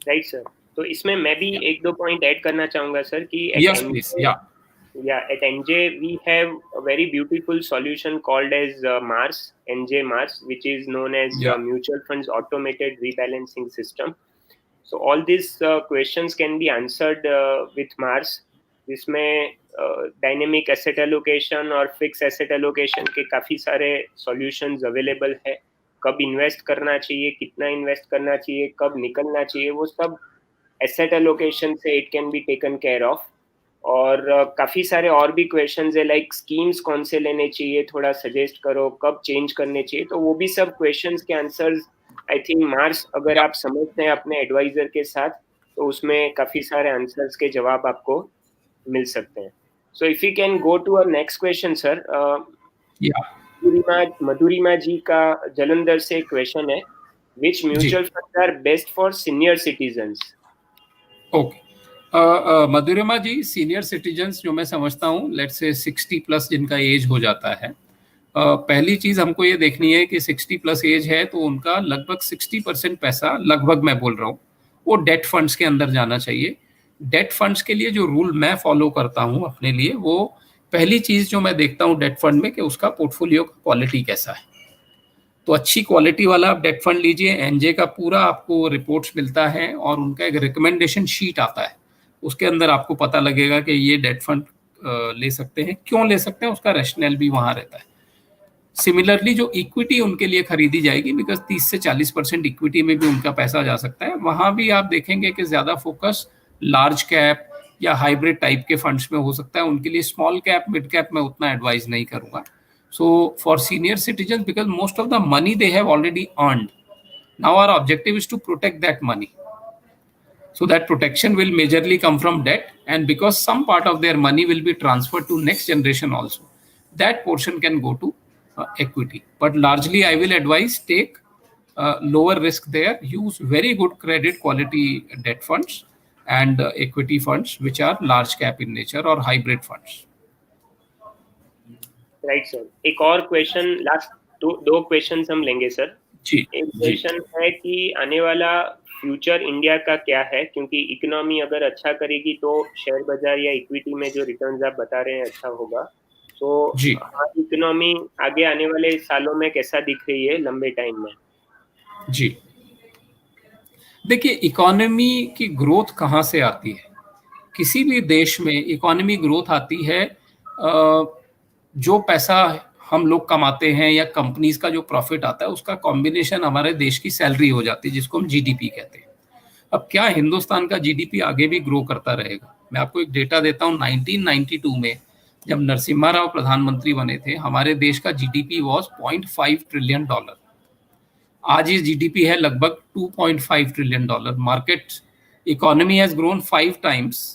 Right sir. तो इसमें मैं भी एक दो पॉइंट ऐड करना चाहूंगा सर कि Yes, please. Yeah. at NJ we have a very beautiful solution called as Mars, NJ Mars, which is known as Mutual Funds Automated Rebalancing System. So all these questions can be answered with Mars. जिसमें dynamic asset allocation और fix asset allocation के काफ़ी सारे solutions available है. कब invest करना चाहिए, कितना इन्वेस्ट करना चाहिए, कब निकलना चाहिए, वो सब एसेट एलोकेशन से it can be taken care of. और काफ़ी सारे और भी क्वेश्चंस है, लाइक स्कीम्स कौन से लेने चाहिए, थोड़ा सजेस्ट करो, कब चेंज करने चाहिए. तो वो भी सब क्वेश्चंस के आंसर्स आई थिंक मार्स अगर आप समझते हैं अपने एडवाइजर के साथ, तो उसमें काफ़ी सारे आंसर्स के जवाब आपको मिल सकते हैं. So if you can go to our next question sir. Madhurima ji का जलंधर से क्वेश्चन है, which mutual fund are best for senior citizens? Okay. Madhurima ji, senior citizens जो मैं समझता हूँ, लेट्स से 60 प्लस जिनका एज हो जाता है, पहली चीज हमको ये देखनी है कि 60 प्लस एज है तो उनका लगभग 60% पैसा, लगभग मैं बोल रहा हूँ, वो डेट फंड्स के अंदर जाना चाहिए. डेट फंड्स के लिए जो रूल मैं फॉलो करता हूँ अपने लिए, वो पहली चीज जो मैं देखता हूँ डेट फंड में कि उसका पोर्टफोलियो का क्वालिटी कैसा है. तो अच्छी क्वालिटी वाला आप डेट फंड लीजिए. एनजे का पूरा आपको रिपोर्ट्स मिलता है और उनका एक रिकमेंडेशन शीट आता है, उसके अंदर आपको पता लगेगा कि ये डेट फंड ले सकते हैं, क्यों ले सकते हैं, उसका रैशनल भी वहाँ रहता है. सिमिलरली जो इक्विटी उनके लिए खरीदी जाएगी, बिकॉज 30 से 40% इक्विटी में भी उनका पैसा जा सकता है, वहाँ भी आप देखेंगे कि ज़्यादा फोकस लार्ज कैप या हाइब्रिड टाइप के फंड्स में हो सकता है. उनके लिए स्मॉल कैप, मिड कैप में उतना एडवाइज नहीं करूँगा. So for senior citizens, because most of the money they have already earned, now our objective is to protect that money. So that protection will majorly come from debt, and because some part of their money will be transferred to next generation also, that portion can go to equity. But largely, I will advise take lower risk there. Use very good credit quality debt funds and equity funds, which are large cap in nature or hybrid funds. Right sir, एक और question, last दो question हम लेंगे sir. जी एक जी question है कि आने वाला फ्यूचर इंडिया का क्या है, क्योंकि इकोनॉमी अगर अच्छा करेगी तो शेयर बाजार या इक्विटी में जो रिटर्न्स आप बता रहे हैं अच्छा होगा। तो जी हमारी इकोनॉमी आगे आने वाले सालों में कैसा दिख रही है लंबे टाइम में? जी, देखिए इकोनॉमी की ग्रोथ कहाँ से आती है? किसी भी देश में इकोनॉमी ग्रोथ आती है जो पैसा हम लोग कमाते हैं या कंपनीज का जो प्रॉफिट आता है उसका कॉम्बिनेशन हमारे देश की सैलरी हो जाती है, जिसको हम जीडीपी कहते हैं। अब क्या हिंदुस्तान का जीडीपी आगे भी ग्रो करता रहेगा? मैं आपको एक डेटा देता हूँ। 1992 में जब नरसिम्हा राव प्रधानमंत्री बने थे, हमारे देश का जीडीपी वॉज $0.5 ट्रिलियन। आज ये जीडीपी है लगभग $2.5 trillion. Market economy has grown 5 times,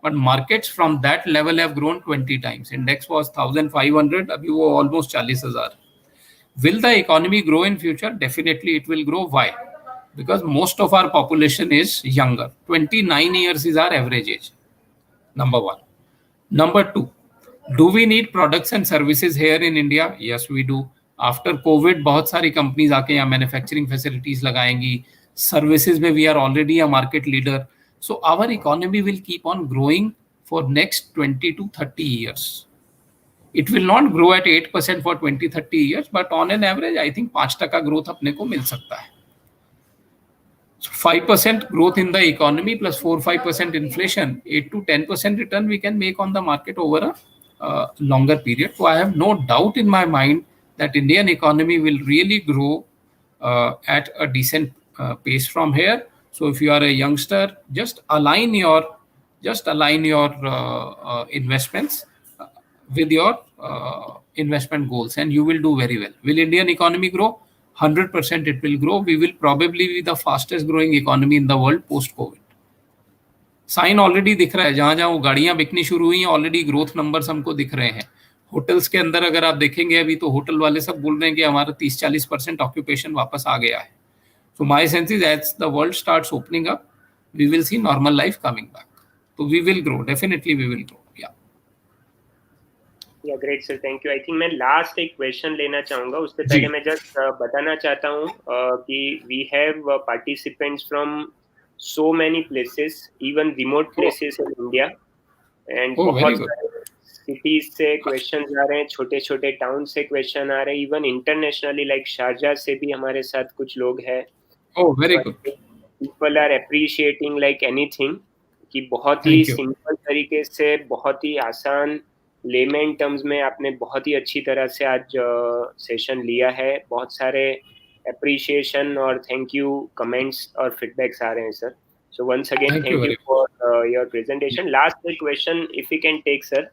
but markets from that level have grown 20 times. Index was 1500, अभी वो almost 40,000. Will the economy grow in future? Definitely it will grow. Why? Because most of our population is younger. 29 years is our average age. Number one. Number two, do we need products and services here in India? Yes, we do. After COVID, बहुत सारी companies आके यहाँ manufacturing facilities लगाएंगी। Services में we are already a market leader. So our economy will keep on growing for next 20 to 30 years. It will not grow at 8% for 20-30 years, but on an average, I think 5% growth अपने को मिल सकता है. So 5% growth in the economy plus 4-5% inflation, 8 to 10% return we can make on the market over a longer period. So I have no doubt in my mind that Indian economy will really grow at a decent pace from here. So if you are a youngster, just align your investments with your investment goals, and you will do very well. Will Indian economy grow? 100% it will grow. We will probably be the fastest growing economy in the world post COVID. Sign already दिख रहा है, जहां जहां वो गाड़ियां bikini शुरू हुई हैं ऑलरेडी ग्रोथ नंबर्स हमको दिख रहे हैं। होटल्स के अंदर अगर आप देखेंगे अभी तो होटल वाले सब बोल रहे हैं कि हमारा 30-40% ऑक्यूपेशन वापस आ गया है। So my sense is as the world starts opening up, we will see normal life coming back. So we will grow. Definitely we will grow. Yeah. Yeah, great sir. Thank you. I think मैं last एक question लेना चाहूंगा। उससे पहले मैं just बताना चाहता हूँ कि we have participants from so many places, even remote places in India, and बहुत सारे सिटीज से क्वेश्चन आ रहे हैं, छोटे छोटे टाउन से क्वेश्चन आ रहे हैं, इवन इंटरनेशनली लाइक शारजा से भी हमारे साथ कुछ लोग हैं। Oh, very good. People are appreciating like anything कि बहुत ही सिंपल तरीके से, बहुत ही आसान लेमन टर्म्स में आपने बहुत ही अच्छी तरह से आज सेशन लिया है। बहुत सारे एप्रिशिएशन और थैंक यू कमेंट्स और फीडबैक्स आ रहे हैं sir. So once again, thank you for your presentation. Last question, if we can take sir.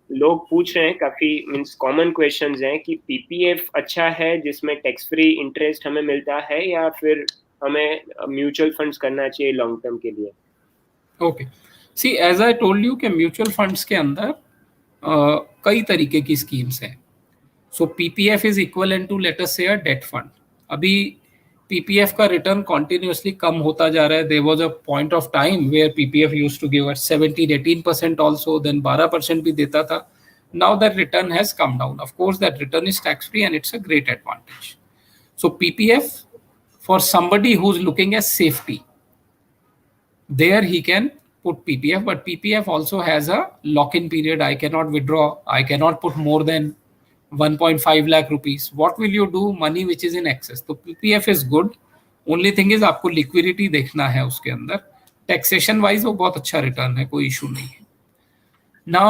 लोग पूछ रहे हैं, काफी मींस कॉमन क्वेश्चंस हैं कि पीपीएफ अच्छा है जिसमें टैक्स फ्री इंटरेस्ट हमें मिलता है, या फिर हमें म्यूचुअल फंड्स करना चाहिए लॉन्ग टर्म के लिए? Okay, see as I told you कि म्यूचुअल फंड्स के अंदर कई तरीके की स्कीम्स हैं। So PPF is equalent to let us say a debt fund. अभी पीपीएफ का रिटर्न कॉन्टिन्यूसली कम होता जा रहा है। There was a point of time where PPF used to give us 17-18% also, then 12% भी देता था। Now that return has come down. Of course that return is tax free and it's a great advantage. So PPF for somebody who is looking at safety, there he can put PPF, but PPF also has a lock-in period. I cannot withdraw. I cannot put more than 1.5 lakh rupees. What will you do? Money which is in excess. So PPF is good. Only thing is आपको liquidity देखना है उसके अंदर। Taxation wise वो बहुत अच्छा return है, कोई इशू नहीं है। Now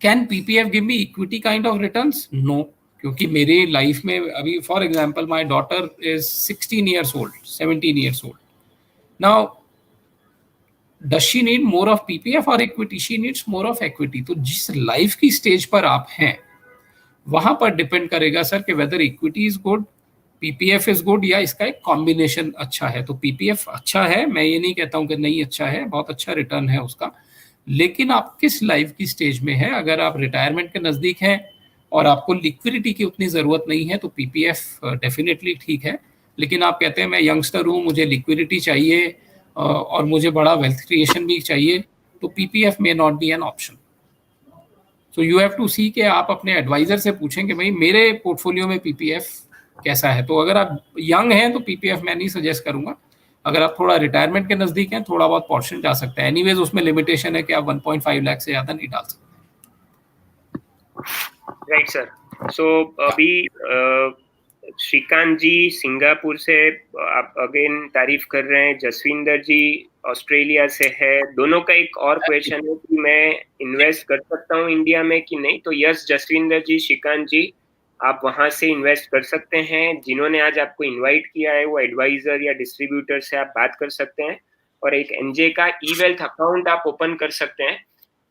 can PPF give me equity kind of returns? No, क्योंकि मेरी लाइफ में अभी for example my daughter is 16 years old, 17 years old. Now does she need more of PPF or equity? She needs more of equity. तो जिस life की stage पर आप हैं वहां पर डिपेंड करेगा सर कि whether equity is good, PPF is good, या इसका एक कॉम्बिनेशन अच्छा है। तो पीपीएफ अच्छा है, मैं ये नहीं कहता हूं कि नहीं अच्छा है, बहुत अच्छा रिटर्न है उसका, लेकिन आप किस लाइफ की स्टेज में है। अगर आप रिटायरमेंट के नजदीक हैं और आपको लिक्विडिटी की उतनी ज़रूरत नहीं है, तो पीपीएफ डेफिनेटली ठीक है। लेकिन आप कहते हैं मैं यंगस्टर हूँ, मुझे लिक्विडिटी चाहिए और मुझे बड़ा वेल्थ क्रिएशन भी चाहिए, तो PPF may not be an option. So you have to see कि आप अपने एडवाइजर से पूछें कि भाई मेरे पोर्टफोलियो में पीपीएफ कैसा है। तो अगर आप यंग हैं तो पीपीएफ मैं नहीं सजेस्ट करूंगा। अगर आप थोड़ा रिटायरमेंट के नजदीक हैं, थोड़ा बहुत पोर्शन जा सकता है। एनीवेज उसमें लिमिटेशन है कि आप 1.5 लाख से ज्यादा नहीं डाल सकते। Right sir. सो अभी श्रीकांत जी सिंगापुर से आप अगेन तारीफ कर रहे हैं, जसविंदर जी ऑस्ट्रेलिया से है। दोनों का एक और क्वेश्चन है कि मैं इन्वेस्ट कर सकता हूँ इंडिया में कि नहीं। तो यस जसविंदर जी, श्रीकांत जी, आप वहां से इन्वेस्ट कर सकते हैं। जिन्होंने आज आपको इनवाइट किया है वो एडवाइजर या डिस्ट्रीब्यूटर से आप बात कर सकते हैं और एक एनजे का ई वेल्थ अकाउंट आप ओपन कर सकते हैं,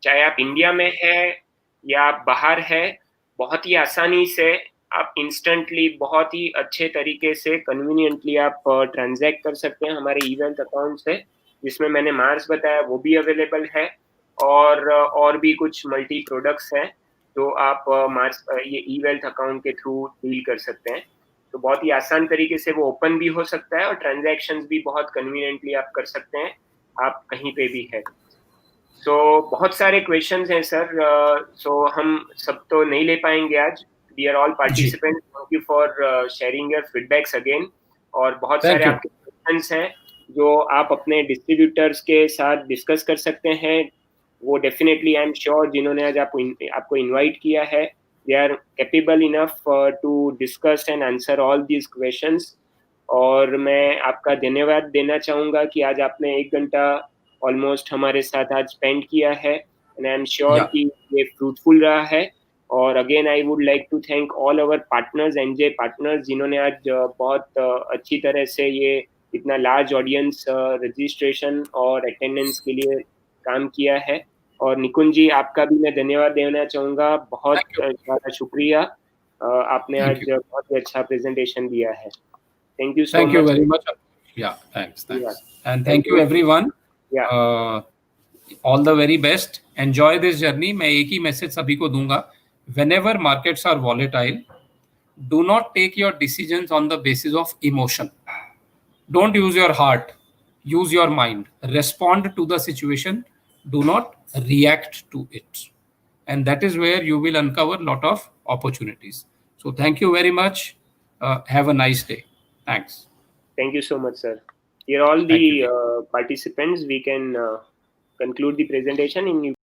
चाहे आप इंडिया में है या आप बाहर है। बहुत ही आसानी से आप इंस्टेंटली बहुत ही अच्छे तरीके से कन्वीनियंटली आप ट्रांजैक्ट कर सकते हैं हमारे ई वेल्थ अकाउंट से, जिसमें मैंने मार्स बताया वो भी अवेलेबल है और भी कुछ मल्टी प्रोडक्ट्स हैं जो आप मार्स ये ई वेल्थ अकाउंट के थ्रू डील कर सकते हैं। तो बहुत ही आसान तरीके से वो ओपन भी हो सकता है और ट्रांजैक्शंस भी बहुत कन्वीनियंटली आप कर सकते हैं, आप कहीं पे भी है। सो बहुत सारे क्वेश्चंस हैं सर। सो हम सब तो नहीं ले पाएंगे आज। We are all participants, thank you for sharing your feedbacks again. और बहुत सारे आपके क्वेश्चंस हैं जो आप अपने डिस्ट्रीब्यूटर्स के साथ डिस्कस कर सकते हैं। वो डेफिनेटली आई एम श्योर जिन्होंने आज आपको इनवाइट किया है, they are capable enough to discuss and answer all these questions. और मैं आपका धन्यवाद देना चाहूँगा कि आज आपने 1 घंटा ऑलमोस्ट हमारे साथ आज स्पेंड किया है एंड आई एम श्योर कि ये फ्रूटफुल रहा है। और again I would like to thank all our partners, NJ partners, जिन्होंने आज बहुत अच्छी तरह से ये इतना लार्ज ऑडियंस रजिस्ट्रेशन और अटेंडेंस के लिए काम किया है। और निकुंज जी, आपका भी मैं धन्यवाद देना चाहूँगा, बहुत ज़्यादा शुक्रिया। आपने आज बहुत ही अच्छा प्रेजेंटेशन दिया है। Thank you so much. Thank you very much. Yeah, thanks. And thank you everyone. Yeah. All the very best. Enjoy this journey. मैं एक ही मैसेज सभी को दूंगा. Whenever markets are volatile, do not take your decisions on the basis of emotion. Don't use your heart. Use your mind. Respond to the situation. Do not react to it. And that is where you will uncover a lot of opportunities. So thank you very much. Have a nice day. Thanks. Thank you so much, sir. Here all the participants, we can conclude the presentation in